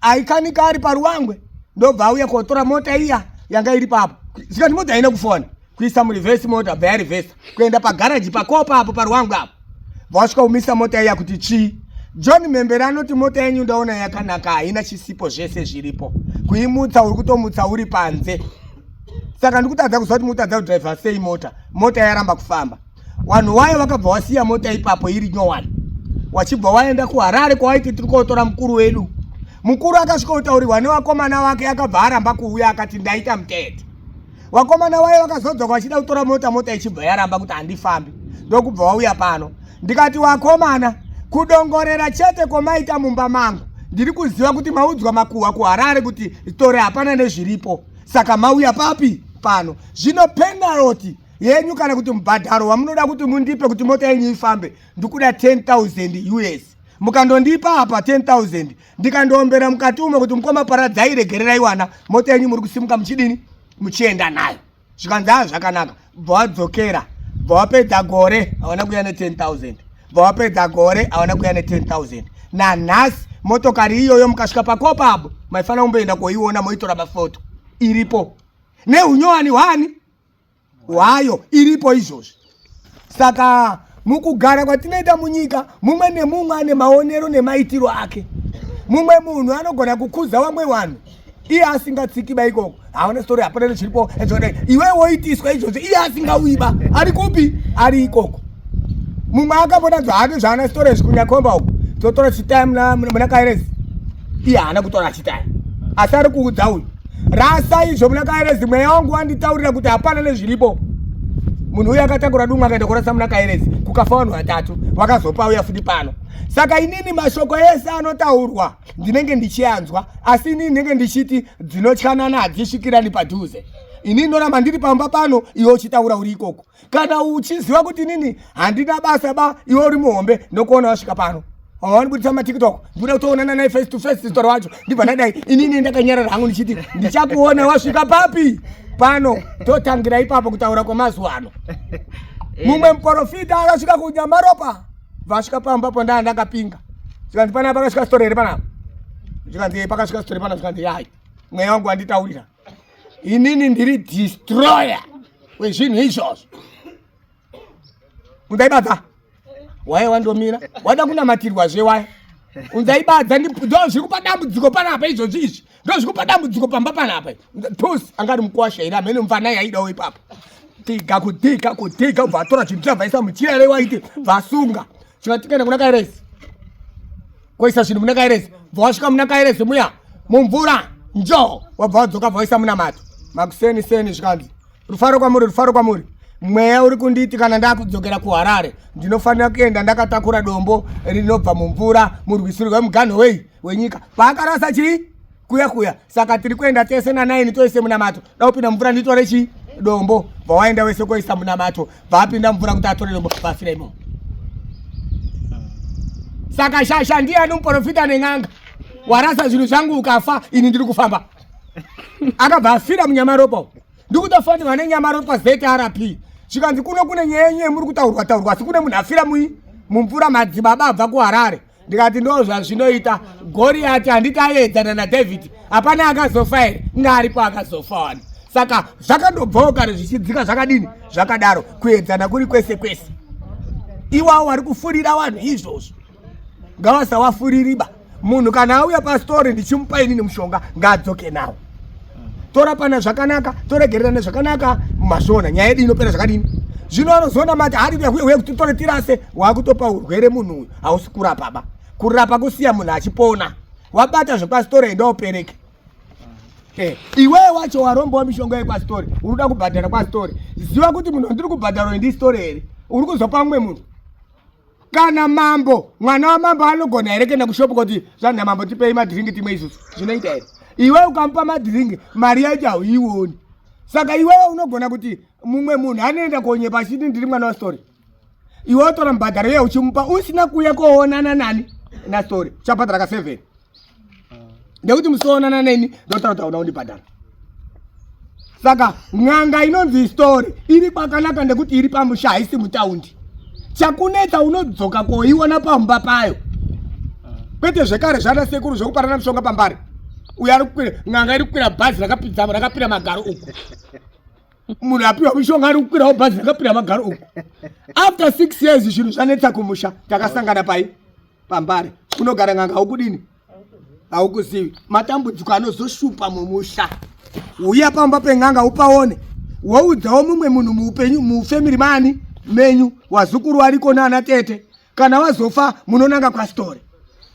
aikanika ari paRuwangwe. Ndobva auya kotora mota iya yanga iri papo. Zvikati mota haina kufona kuisa murivhesi, mota bva yarivhesa kuenda pagaraji pakopa apo paRuwangwe apo. Vasvika kumisa mota iya kuti John Mhembere anoti mota yenyu ndaona yakanaka, haina chisipo zvese zviripo. kuimutsa uri kutomutsa uri panze. Saka ndikutadza kuzwa kuti mutadza kudriva sei mota yaramba kufamba. Vanhu vayo vakabva wasiya mota ipapo iri nyowani, wachibva waenda kuHarare kwawaiti tiri kotora mukuru wedu. Mukuru akasvika kutaurirwa nevakomana vake, akabva aramba kuuya akati ndaita mutete. Vakomana vayo vakazodzoka vachida kutora mota ichibva yaramba kuti handifambi, ndokubva wauya pano. Ndikati vakomana, kudongorera chete komaita mumba mangu, ndiri kuziva kuti maudzwa makuhwa kuHarare kuti story hapana nezviripo, saka mauya papi pano. Zvino penalty yenyu kana kuti mubhadharo wamunoda kuti mundipe kuti mota yenyu ifambe ndikuda 10,000 US. Mukandondipa apa 10,000 ndikandoombera mukati umo kuti mukoma paradzai regererai wana mota yenyu muri kusimuka muchidini muchienda nayo. Zvikanzi zvakanaka, bvawadzokera bvawapedza gore hawana kuya ne10,000, bvawapedza gore hawana kuya ne10,000. Nanhasi motokari iyoyo mukasvika pakopapo maifanira kumboenda koiona moitora mafoto iripo neunyowani hwayo iripo izvozvi. Saka mukugara kwatinoita munyika, mumwe nemumwe ane maonero nemaitiro ake. Mumwe munhu anogona kukuza vamwe vanhu iye asingatsikiba ikoko, haona story hapana nezviripo ezvodai iwe woitiswa izvozvi iye asingauiba. Ari kupi? Ari ikoko. Mumwe akambona zvake zvaana story zvikunyakomba uku totora chitime muna Kairezi, iye haana kutora chitime, asi ari kuudza uyu rasa izvo muna Kairezi. Mweya wangu wanditaurira kuti hapana nezviripo. Munhu uyu akatakura dumwe akaenda kurasa muna Kairezi, kukafa vanhu 3, vakazopa uya futi pano. Saka inini mashoko ese anotaurwa ndinenge ndichianzwa, asi inini ndinenge ndichiti dzinotyanana hadzisvikirani padhuze. Inini ndoramba ndiri pamba pano, iwe uchitaura uri ikoko. Kana uchiziva kuti inini handina basa ba, iwe uri muhombe nokuona wasvika pano. Wawani kutisa maTikTok, ndikuda kutoonana naye face to face story wacho. Ndibva ndadai inini ndakanyarara hangu ndichiti ndichakuona wasvika papi pano, totangira ipapo kutaura kwemazuva ano. Mumwe muprofita akasvika kuNyamaropa, vasvika pambapo ndakapinga. Zvikanzi pana pakasvika story iri panapa. Zvikanzi pakasvika story panapa, zvikanzi hai mweya wangu wanditaurira. Inini ndiri destroyer wezvinhu izvozvo. Undaibadza? Waye wandomira, wada kunamatirwa zvewaye. Undaibadza ndozviri kupa dambudziko panapa izvozvi izvi. Ndozviri kupa dambudziko pamba panapa. Tusi angari mukuwasha ira mhene mufana yaidawo ipapo. Tiga kudhiga ubva atora chinhu chabvaisa muchirere waiti vasunga. Chikatikenda kuna Kairezi, koisa zvinhu muna Kairezi, bvawasvika muna Kairezi muya mumvura njo wabva wadzoka bvawaisa muna mato makuseni zvikanzi rufaro kwamuri. Mweya uri kunditi kana ndakudzokera kuHarare ndinofanira kuenda ndakatakura dombo rinobva mumvura murwisiro rwemuganho wenyika. Paakarasa chii kuya. Saka tiri kuenda tese na9 toise muna mato. Daupinda mvura nditore chii dombo, bvawaenda wese koisa muna mato, bvaapinda mvura kuti atore dombo vafira imo. Saka shasha ndiani muprofita nen'anga warasa zvinhu zvangu ukafa, ini ndiri kufamba. Akabva afira muNyamaropa. Ndikutofanirwa neNyamaropa ZRP. Zvikanzi kuno kune nyaya muri kutaurwa, asi kune munhu afira mumvura madzibaba abva kuHarare. Ndikati ndo zvazvinoita. Goriati handiti aedzana naDhavhidhi, hapana akazofa here, ngaripo akazofa wani. Saka zvakandobvawo kare zvichidzika zvakadini zvakadaro, kuedzana kuri kwese. Iwawo vari kufurira vanhu izvozvo ngavasawafuririba. Munhu kana auya pastori ndichimupa inini mushonga ngaadzoke nawo. Torapana zvakanaka, toregererana zvakanaka, mazvona nyaya yedu inopera zvakadini. Zvino anozoona mati hari uye kuti tore tirase, wakutopa urwere munhu uyu, hausi kurapa ba. Kurapa kusiya munhu achipona. Wabata zvepastori enda upereke. Iwe wacho warombawo mishonga yepastori, uruda kubhadhara pastori. Ziva kuti munhu ndiri kubhadhara ndi story here, uri kuzopa mumwe munhu. Kana mambo, mwana wamambo anogona here kuenda kushopu kuti zvanhu mambo tipei madhiringi timwe isusu. Zvinoita here. Iwe ukamupa madhiringi, mari yacho hauioni. Saka iwewe unogona kuti mumwe munhu anoenda konyepa achiti ndiri mwana wastori. Iwe utora mubhadharo iye uchimupa usina kuya koonana nani na story. Uchabhadhara ka7. Ndekuti musoonana neni ndotaura kuti hauna kundibhadhara. Saka n'anga inonzi story iri kwakanaka ndekuti iri pamusha haisi mutaundi. Chakunetsa unodzoka koiona pamba payo. Kwete zvekare zvana sekuru zvokuparana mushonga pambari. Uya ari kukwira n'anga iri kukwira bhazi rakapira magaro uku. Munhu apiwa mushonga ari kukwirawo bhazi rakapira magaro uku. After 6 years zvinhu zvanetsa kumusha takasangana pai pambari. Unogara n'anga ukudini. haukuzivi matambudziko anozoshupa mumusha. Uya pamba peng'anga upaone, woudzawo mumwe munhu muupenyu mufamily mani menyu, wazukuru ariko nana tete, kana wazofa munonanga pastori.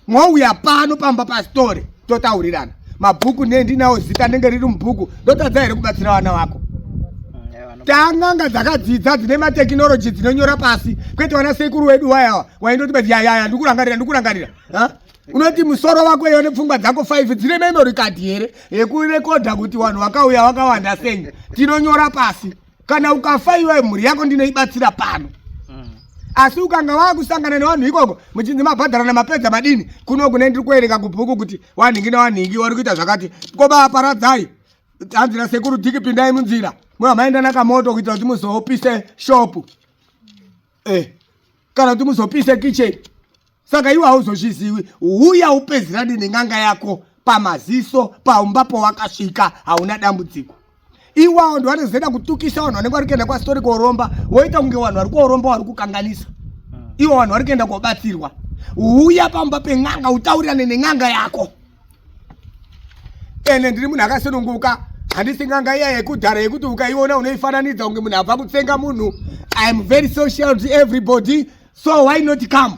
Mwauya pano pamba pastori totaurirana. Mabhuku nendinawo zita ndenge riri mubhuku ndotadza here kubatsira vana vako. Tang'anga dzakadzidza dzine matekinoloji dzinonyora pasi, kwete wana sekuru wedu wayawa waindoti bati yaya ndikurangarira. Unoti musoro wako iyo nepfungwa dzako 5 dzine memory card here yekurekodha kuti vanhu vakauya vakawanda sei, tinonyora pasi. Kana ukafa iwe mhuri yako ndinoibatsira pano. Asi ukanga wakusangana nevanhu ikoko muchinzi mabhadharana mapedza madini, kunogone ndiri kuerenga kubhuku kuti wanhingi newanhingi vari kuita zvakati, koba paradzai hanzira sekuru dhiki pindai munzira maenda nakamoto kuita kuti muzopise shopu kana kuti muzopise kitchen. Saka iwe hauzozvizivi. Uya upezirani neng'anga yako pamaziso paumba powakasvika, hauna dambudziko. Iwawo ndo vanozoenda kutukisa vanhu vanenge vari kuenda kwastori koromba, woita kunge vanhu vari koromba vari kukanganisa. Iwo vanhu vari kuenda kobatsirwa. Uya pamba peng'anga utaurirane neng'anga yako. Ene ndiri munhu akasununguka, handisi ng'anga iya yekudhara yekuti ukaiona unoifananidza kunge munhu abva kutsenga munhu. I am very social to everybody, so why not come?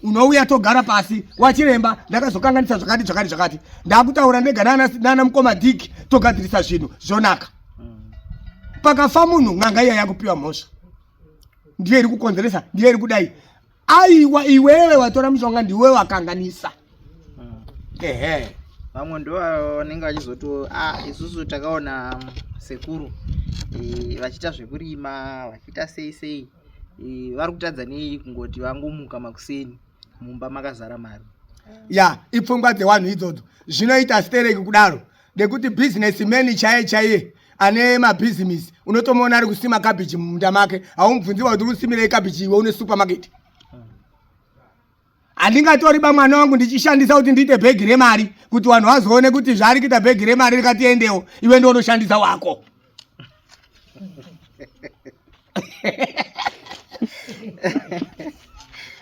Unouya togara pasi, wachiremba ndakazokanganisa zvakati. Ndakutaura ndega nana mukoma Diki togadzirisa zvinhu zvonaka. Pakafa munhu ng'anga iya yakupiwa mhosva. Ndiye iri kukonzeresa, ndiye iri kudai. Aiwa iwewe watora mushonga ndiwe wakanganisa. Vamwe ndo vanenge vachizoto isusu takaona sekuru vachiita zvekurima, vachiita sei vari kutadza nei kungoti vangomuka makuseni mumba makazara mari. Ipfungwa dzevanhu idzodzo zvinoita stereki kudaro, nekuti businessman chaiye ane mabhizinesi unotomuona ari kusima kabichi mumunda make, haumubvunziwa kuti usimire kabichi iwe une supermarket. Handingatoriba mwana wangu ndichishandisa kuti ndiite bhegi remari kuti vanhu vazoone kuti zvaari kuita bhegi remari rikatiendewo, iwe ndo unoshandisa wako.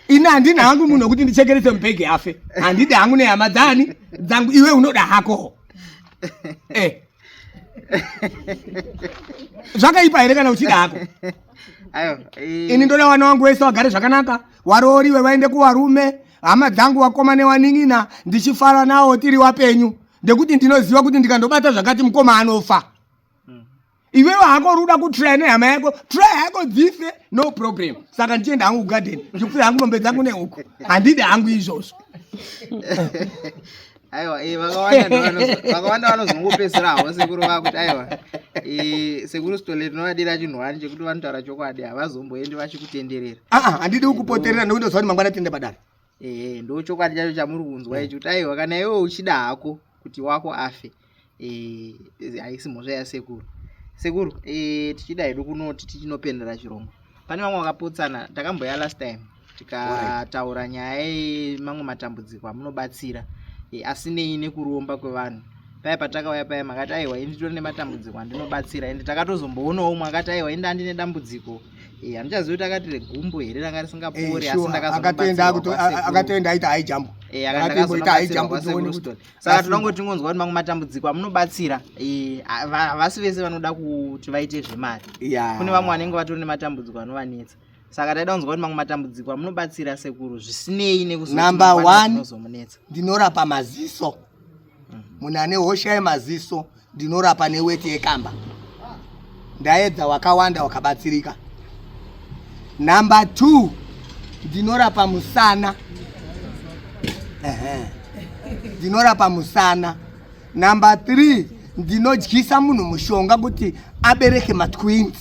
Ina handina hangu munhu kuti ndichekerese mubhegi afe, handidi hangu nehama dzangu, iwe unoda hako. Zvakaipa here kana uchida hako? Ini ndoda vana vangu vese vagare zvakanaka, waroriwe vaende kuvarume, hama dzangu wakoma newaning'ina, ndichifara nawo tiri wapenyu, ndekuti ndinoziva kuti ndikandobata zvakati mukoma anofa. Iwewe hako ruda kutraya nehama yako, traya yako dzife, no problem. Saka ndichienda hangu kugadheni, ndikufuya hangu mombe dzangu nehuku, handidi hangu izvozvo. Aiwa, vakawanda vanozongopedzera havo sekuru vakuti aiwa, sekuru stole tinovadira chinhu wani chekuti vanotaura chokwadi, havazomboendi vachikutenderera. Handidi kukupoterera nekuti zva kuti mangwana tende padare. Ndo chokwadi chacho chamuri kunzwa icho kuti aiwa kana iwe uchida hako kuti wako afe, haisi mhosva yasekuru. Sekuru, tichida hedu kunoti tichinopendera chirongo. Pane vamwe vakapotsana, takamboya last time tikataura nyaya yemamwe matambudziko amunobatsira. Asinei nekuromba kwevanhu. Paya patakauya paya makati aiwa ini nditori nematambudziko andinobatsira, ende takatozomboonawo umwe akati aiwa ini handine dambudziko. Handichazivi kuti akati regumbo here ranga risingapori, asi akatoenda aita haijambo. Saka tinongoti ngonzwa kuti mamwe matambudziko amunobatsira havasi vese vanoda kuti vaite zvemari. Kune vamwe vanenge vatori nematambudziko anovanetsa. Saka taida kunzwa kuti mamwe matambudziko amunobatsira sekuru zvisinei nekuzomunetsa. Ndinorapa maziso. Munhu ane hosha yemaziso ndinorapa neweti yekamba. Ndaedza wakawanda wakabatsirika. Number 2, ndinorapa musana. Ndinorapa musana. Number 3, ndinodyisa munhu mushonga kuti abereke matwins.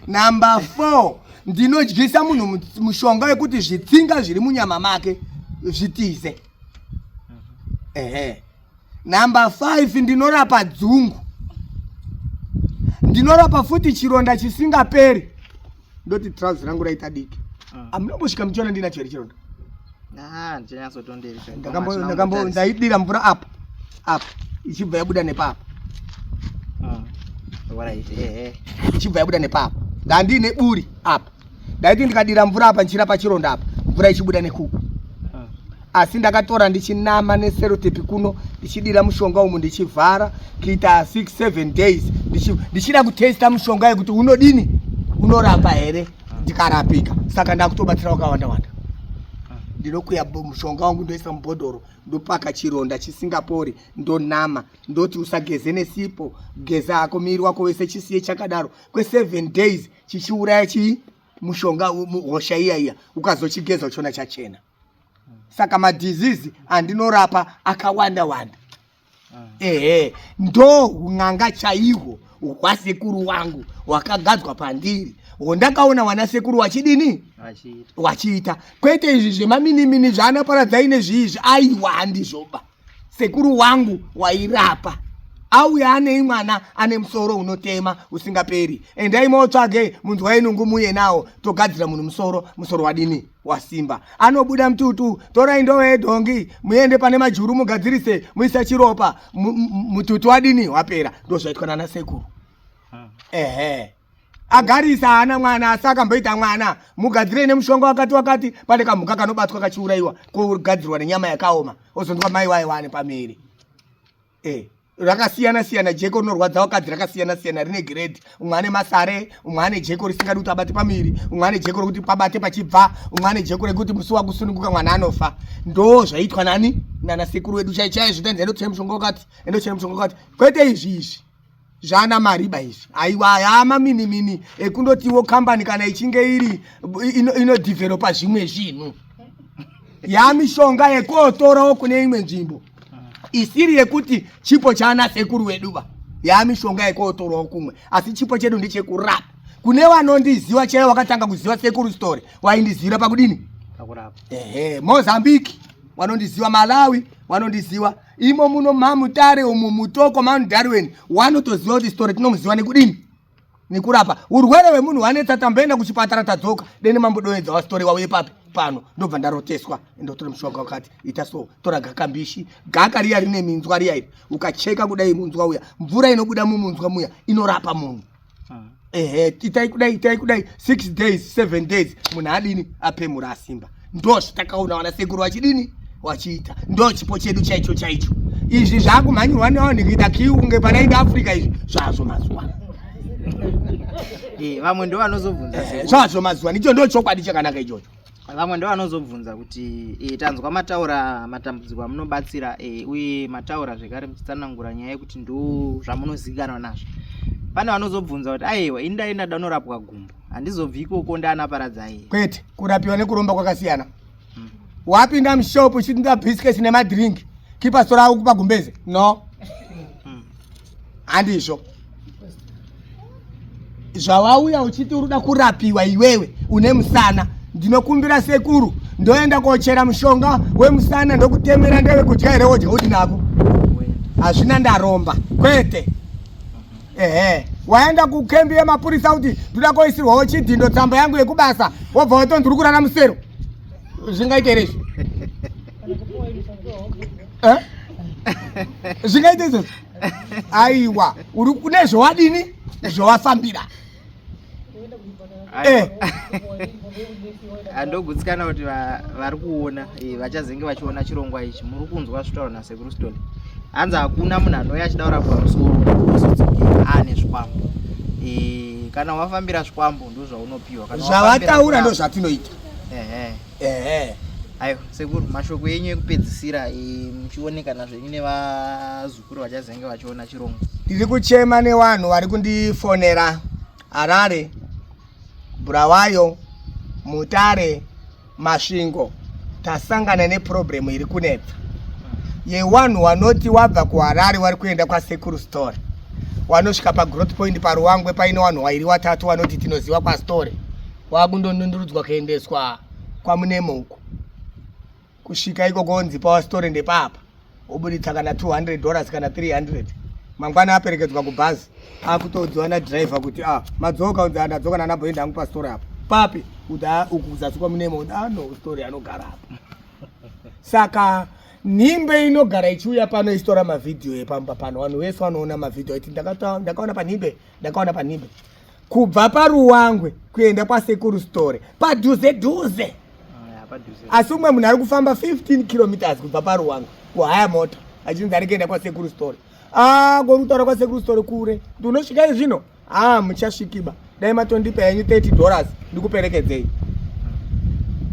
Number 4, ndinodyisa munhu mushonga wekuti zvitsinga zviri munyama make zvitize. Number 5, ndinorapa dzungu. Ndinorapa futi chironda chisingaperi. Ndoti trouser rangu raita diki. Amunombosvika muchiona ndina chironda. Ndaidira mvura apa ichibva yabuda nepapa. Ichibva yabuda nepapa. Ndandine buri apa. Ndaiti ndikadira mvura apa nchirapa chironda apa, mvura ichibuda nekuku. asi ndakatora ndichinama neserotepi kuno ndichidira mushonga umu ndichivhara kuita 6-7 days ndichida kutesta mushonga yekuti unodini unorapa here ndikarapika. Saka ndakutobatsira wakawanda wanda. Ndinokuya mushonga wangu ndoisa mubhodhoro ndopaka chironda chisingapori ndonama ndoti usageze nesipo geza ako miri wako wese chisiye chakadaro kwe7 days chichiuraya chii mushonga hosha iya ukazochigeza uchona chachena. Saka madhizizi andinorapa akawanda wanda. Ndo un'anga chaihwo hwasekuru wangu wakagadzwa pandiri ndakaona wana sekuru wachidini wachiita. Kwete izvi zvemaminimini zvaanaparadza ine zviizvi aiwa handizvoba. Sekuru wangu wairapa auya ane mwana ane musoro unotema usingaperi. Endai motsvage munzwi wainungu muye nawo togadzira munhu musoro wadini wasimba. Anobuda mututu torai ndowe yedhongi muende pane majuru mugadzirise muisa chiropa mututu wadini wapera. Ndozvaitwa nana sekuru. Agarisa ana mwana asaka mboita mwana mugadzire nemushonga wakati pane kamhuka kanobatwa kachiuraiwa kugadzirwa nenyama yakaoma ozondwa mai waiwane pamiri. Rakasiyana jeko rinorwadza wakadzi rakasiyana rine grade. Umwe ane masare, umwe ane jeko risingadi kuti abate pamiri, umwe ane jeko rekuti pabate pachibva, umwe ane jeko rekuti musi wakusununguka mwana anofa. Ndo zvaitwa nana sekuru wedu chaichai zvitanzi endochera mushonga wakati. Kwete izvi zvana mariba izvi aiwa yamaminimini ekundotiwo kambani kana ichinge iri inodhivheropa zvimwe zvinhu yamishonga yekotorawo kune imwe nzvimbo isiri yekuti chipo chana sekuru weduba yamishonga yekotorawo kumwe asi chipo chedu ndechekurapa. Kune vanondiziva chaivo wakatanga kuziva sekuru story waindizira pakudini pakurapa. Mozambique wanondiziva, Malawi wanondiziva, imo muno mamutare umu mutoko Mount Darwin wanotoziva kuti story tinomuziva nekudini nekurapa. Urwere hwemunhu wanetsa tamboenda kuchipatara tadzoka deni mambodoedza wa story wauye papi pano ndobva ndaroteswa ndotora mushonga wakati ita so tora gakambishi gaka riya rine minzwa riya iri ukacheka kudai munzwa uya mvura inobuda mumunzwa muya inorapa munhu. Itai kudai 6 days 7 days munhu adini apemura asimba. Ndo zvitakaona wana sekuru wachidini wachiita. Ndo chipo chedu chaicho. Izvi zvakumhanyirwa nevanhu kuita kiunge panainga Africa izvi zvazvo mazuva. Vamwe ndo vanozobvunza zvazvo mazuva ndicho ndo chokwadi chakanaka ichocho. Vamwe ndo vanozobvunza kuti tanzwa mataura matambudziko amunobatsira uye mataura zvekare muchitsanangura nyaya yekuti ndo zvamunozikanwa nazvo. Pane vanozobvunza kuti aiwa indaenda danorapwa gumbo handizobvi ikoko ndaanaparadza iye. Kwete kurapiwa nekuromba kwakasiyana. Wapinda mushopu uchitenga biscuits nemadrink kipa stora yako kupa gumbeze no handizvo. Zvawauya uchiti uruda kurapiwa iwewe une musana ndinokumbira sekuru ndoenda kochera mushonga wemusana ndokutemera ndewe kudya here wodya kuti nako hazvina ndaromba kwete. Waenda kukembi yemapurisa kuti ndoda koisirwawo chidhindo tsamba yangu yekubasa wobva watonzi uri kurana musero zvingaite here izvi? Zvingaite izvozvo? Aiwa uri kune zvowadini zvowafambira. Andogutsikana kuti vari kuona vachazenge vachiona chirongwa ichi muri kunzwa zvitaura nasekuru story. Hanzi hakuna munhu anouya achida kurapwa musoro osodzokera ane zvikwambo. Kana wafambira zvikwambo ndo zvaunopiwa. Zvavataura ndo zvatinoita. Ayo sekuru mashoko yenyu ekupedzisira muchioneka nazvenyu nevazukuru vachazenge vachiona chirongwa. Ndiri kuchema nevanhu vari kundifonera Harare, Bulawayo, Mutare, Masvingo. Tasangana neproblemu iri kunetsa yevanhu vanoti wabva kuHarare vari kuenda kwasekuru story wanosvika pagrowth point paruwangwe paine vanhu vairi vatatu vanoti tinoziva kwastory wakundonundurudzwa kuendeswa kwamunemo uko kusvika ikoko onzi pawastory ndepapa obuditsa kana $200 kana $300 mangwana aperekedzwa kubhazi akutodziwa nadriver kuti madzoka unzi andadzoka nanabhoenda angu pastory apo papi uku kuzasi kwamunemo no story anogara apo. Saka nhimbe inogara ichiuya pano istora mavhidhiyo epamba pano vanhu vese vanoona mavhidhiyo iti ndakaona panhimbe kubva paruwangwe kuenda kwasekuru story padhuze asi umwe munhu ari kufamba 15 kilometers kubva paruwangu kuhaya mota achinzi ari kuenda kwasekuru story. Kutaura kwasekuru story kure ndiunosvika izvino muchasvikiba dai matondipa henyu $30 ndikuperekedzei.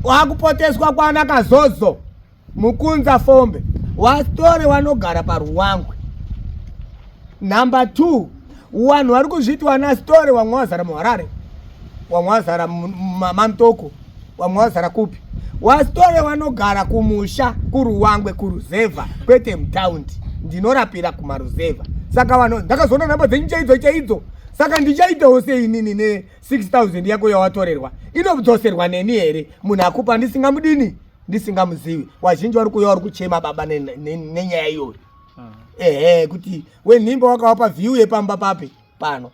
Wakupoteswa kwana Kazozo Mukunza Fombe wasitore wanogara paruwangwe. Number 2 wanhu vari kuzviti wana story wamwe wazara muHarare, wamwe wazara Mamtoko, wamwe wazara kupi. Wasitore wanogara kumusha kuruwangwe kuruzevha kwete mutaundi. Ndinorapira kumaruzevha. Saka vanhu ndakazoona namba dzenyu chaidzo. Saka ndichaitawo sei inini ne 6000 yako yawatorerwa inodzoserwa neni here munhu akupa ndisingamudini ndisingamuzivi. Wazhinji vari kuuya vari kuchema baba nenyaya iyoyo. Kuti wenhimba wakawapa view yepamba pape pano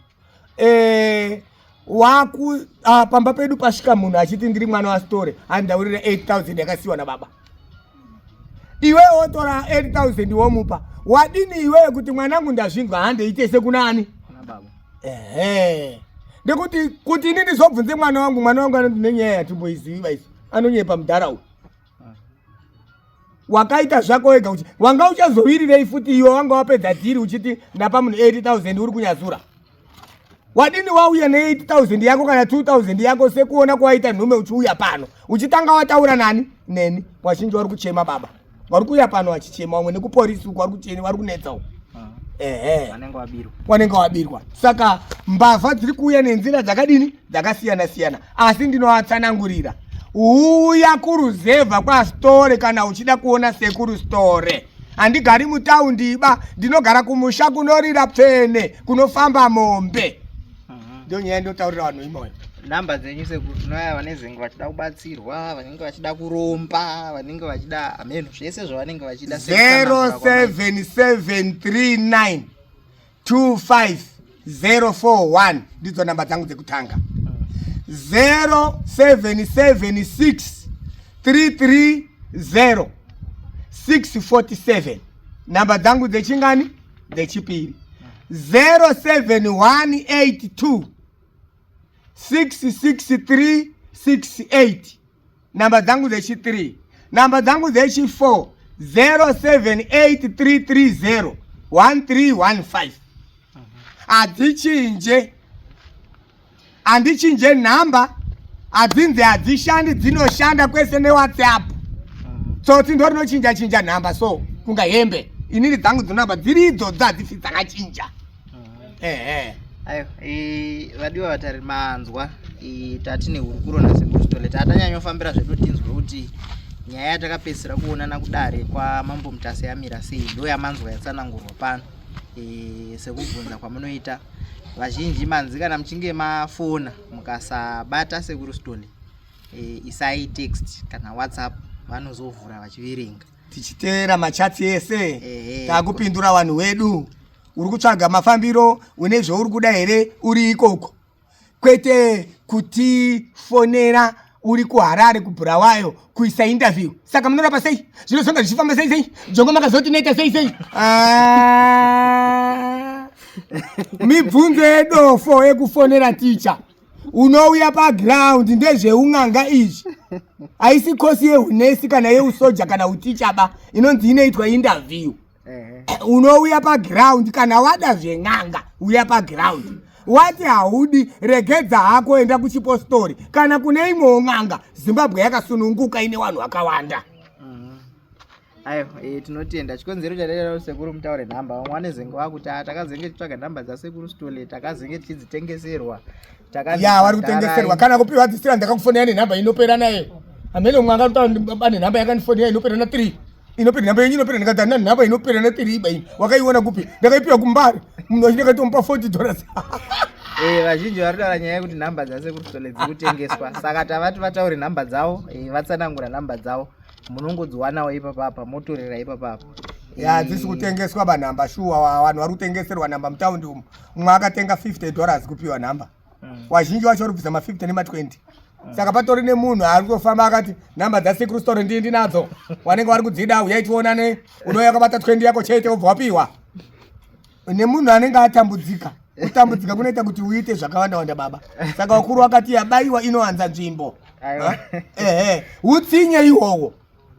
pamba pedu pasvika munhu achiti ndiri mwana waStory andaurira 8000 yakasiyiwa nababa. Iwe wotora 8000 womupa wadini iwewe kuti mwanangu ndazvinzwa handeitese kunani baba. Ndekuti kuti ini ndizobvunze mwana wangu anoti nenyaya yatimboiziva isu anonyepa mudharaunda. Wakaita zvako wega kuti wanga uchazowirirei futi iwe wanga wapedza dhiri uchiti ndapa munhu 80,000 uri kunyazura. Wadini wauya ne 80,000 yako kana 2,000 yako sekuona kwaita nhume uchiuya pano uchitanga wataura nani neni. Wazhinji vari kuchema baba, vari kuuya pano vachichema, wamwe nekuporisi uko vari kuchema, vari kunetsa uko wanenge wabirwa. Saka mbavha dziri kuuya nenzira dzakadini dzakasiyana siyana, asi ndinovatsanangurira uya kuruzevha kwaStory kana uchida kuona sekuru Story. Handigari mutaundi iba, ndinogara kumusha kunorira pfene kunofamba mombe. Ndio nyaya ndotaurira vanhu imoyo. Namba dzenyu sekuru tinoya vanenge vachida kubatsirwa, vanenge vachida kuromba, vanenge vachida ameno zvese zvavanenge vachida 0773925041 ndidzo namba dzangu dzekutanga. 0776330647 namba dzangu dzechingani dzechipiri. 07182663668 namba dzangu dzechi3. Namba dzangu dzechi4 07833011315. Andichinje namba adzinze adzishandi dzinoshanda kwese neWhatsApp. So tindorochinja namba so kunga hembe inini dzangu dzonamba dziridzo dzadzisi dzakachinja. Ayo vadiwa vatari manzwa tatine hurukuro nasekuru Story tatanyanyofambira zvedu tinzwe kuti nyaya yatakapedzisira kuonana kudare kwaMambo Mutasi yamira sei ndo yamanzwa yatsanangurwa pano. Sekubvunza kwamunoita vazhinji manzi kana muchinge mafona mukasabata sekuru Story isai text kana WhatsApp vanozovhura vachiverenga tichiteera machati ese takupindura vanhu vedu. Uri kutsvaga mafambiro une zvauri kuda here uri ikoko, kwete kutifonera uri kuHarare kuBulawayo kuisa interview. Saka munorapa sei zvinozonga zvichifamba sei jongo makazoti noita sei mibvunzo dofo yekufonera ticha unouya paground ndezveung'anga izvi. Haisi kosi yeunesi kana yeusoja kana utichaba inonzi inoitwa interview. Unouya paground kana wada zveng'anga uya paground. Wati haudi regedza hako enda kuchipostori kana kune imwewo ng'anga. Zimbabwe yakasununguka ine vanhu vakawanda. Ayo tinotenda chikonzero chadera sekuru mutaure namba vamwane zengo vakuti takazenge titsvaga namba dzasekuru Story takazenge tichizitengeserwa vari kutengeserwa kana kupiwa dzisira ndakakufonera nenhamba inopera naye amene mwanga bane nhamba yakandifonera inopera na 3 inopera nhamba yenyu inopera ndikadhana nhamba inopera na 3 iba wakaiona kupi ndakaipiwa kumbari munhu achinenge tompa $40. Vazhinji varitaura nyaya yekuti nhamba dzasekuru Story dziri kutengeswa saka tavati vataure nhamba dzavo vatsanangura nhamba dzavo munongodziwanawo ipapapa motorera ipapapa. Dzisi kutengeswa banhamba shuwa vanhu vari kutengeserwa nhamba mutaundi umu. Mumwe akatenga $50 kupiwa nhamba. Wazhinji vacho vari kubvisa ma50 nema20. Saka patori nemunhu ari kutofamba akati nhamba dzasekuru Story ndinadzo wanenge vari kudzida uyai tionane unouya akabata 20 yako chete wobva wapiwa. Nemunhu anenge atambudzika kunoita kuti uite zvakawanda wanda baba. Saka wakuru wakati yabayiwa inowanza nzvimbo. Aiwa. Utsinye ihowo.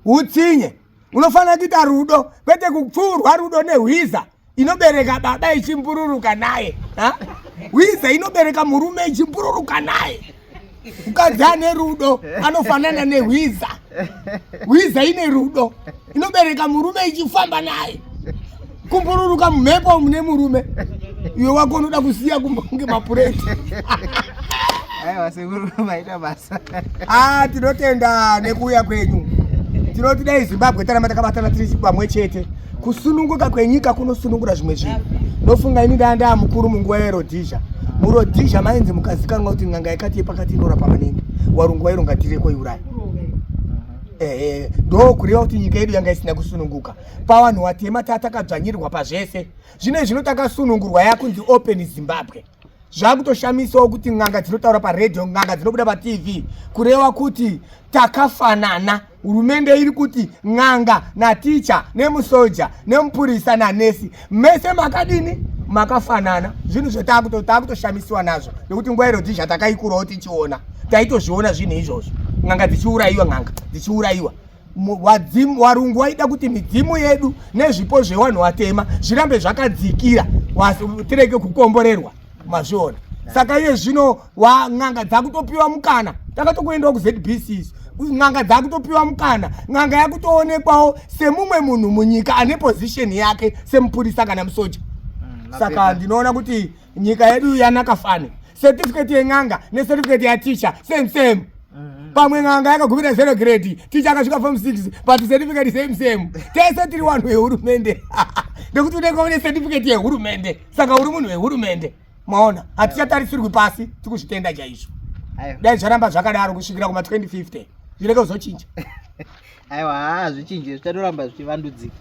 Utsinye. Unofanira kuita rudo, kwete kupfurwa rudo nehwiza inobereka baba ichimbururuka naye. Hwiza inobereka murume ichimbururuka naye. Mukadzi ane rudo anofanana nehwiza. Hwiza ine rudo inobereka murume ichifamba naye. Kumbururuka mumhepo mune murume. Iwe wako unoda kusiya kunge mapureti. Aiwa sekuru maita basa. Tinotenda nekuuya kwenyu. Tinoti dai Zimbabwe taramba takabatana tiri pamwe chete. Kusununguka kwenyika kunosunungura zvimwe zvinhu. Ndofunga ini ndanda mukuru munguva yeRhodhisia. MuRhodhisia mainzi mukazikanwa kuti nganga yakati yepakati inorapa maningi. Warungu vaironga tireko iuraya. Ndo kureva kuti nyika yedu yanga isina kusununguka. Pavanhu vatema tatakadzvanyirwa pazvese. Zvine takakasunungurwa yakunzi Open Zimbabwe. Zvakutoshamisawo kuti nganga dzinotaura paredhiyo, nganga dzinobuda paTV kureva kuti takafanana. Hurumende iri kuti nganga naticha nemusoja nemupurisa nanesi mese makadini makafanana. Zvinhu zvatakutoshamisiwa nazvo nekuti nguva yeRhodhisia takaikurawo tichiona, taitozviona zvinhu izvozvo. Nganga dzichiurayiwa, nganga dzichiurayiwa. Warungu waida kuti midzimu yedu nezvipo zvevanhu vatema zvirambe zvakadzikira, tireke kukomborerwa. Mazviona. Saka iye zvino nganga dzakutopiwa mukana. Takatokuendawo kuZBC. Nganga dzakutopiwa mukana. Nganga yakutoonekwawo semumwe munhu munyika ane position yake semupurisa kana musoja. Saka ndinoona kuti nyika yedu yanakafane. Certificate yenganga necertificate yaticha same. Pamwe nganga yakagumira 0 grade, ticha akasvika form 6, but certificate same. Tese tiri vanhu vehurumende. Nekuti unenge une certificate yehurumende. Saka uri munhu wehurumende. Maona, hatichatarisirwi pasi, tikuzvitenda chaizvo. Dai zvaramba zvakadaro kusvikira kuma 2050. Zvireke kuzochinja. Aiwa, zvichinje, zvichatoramba zvichivandudzika.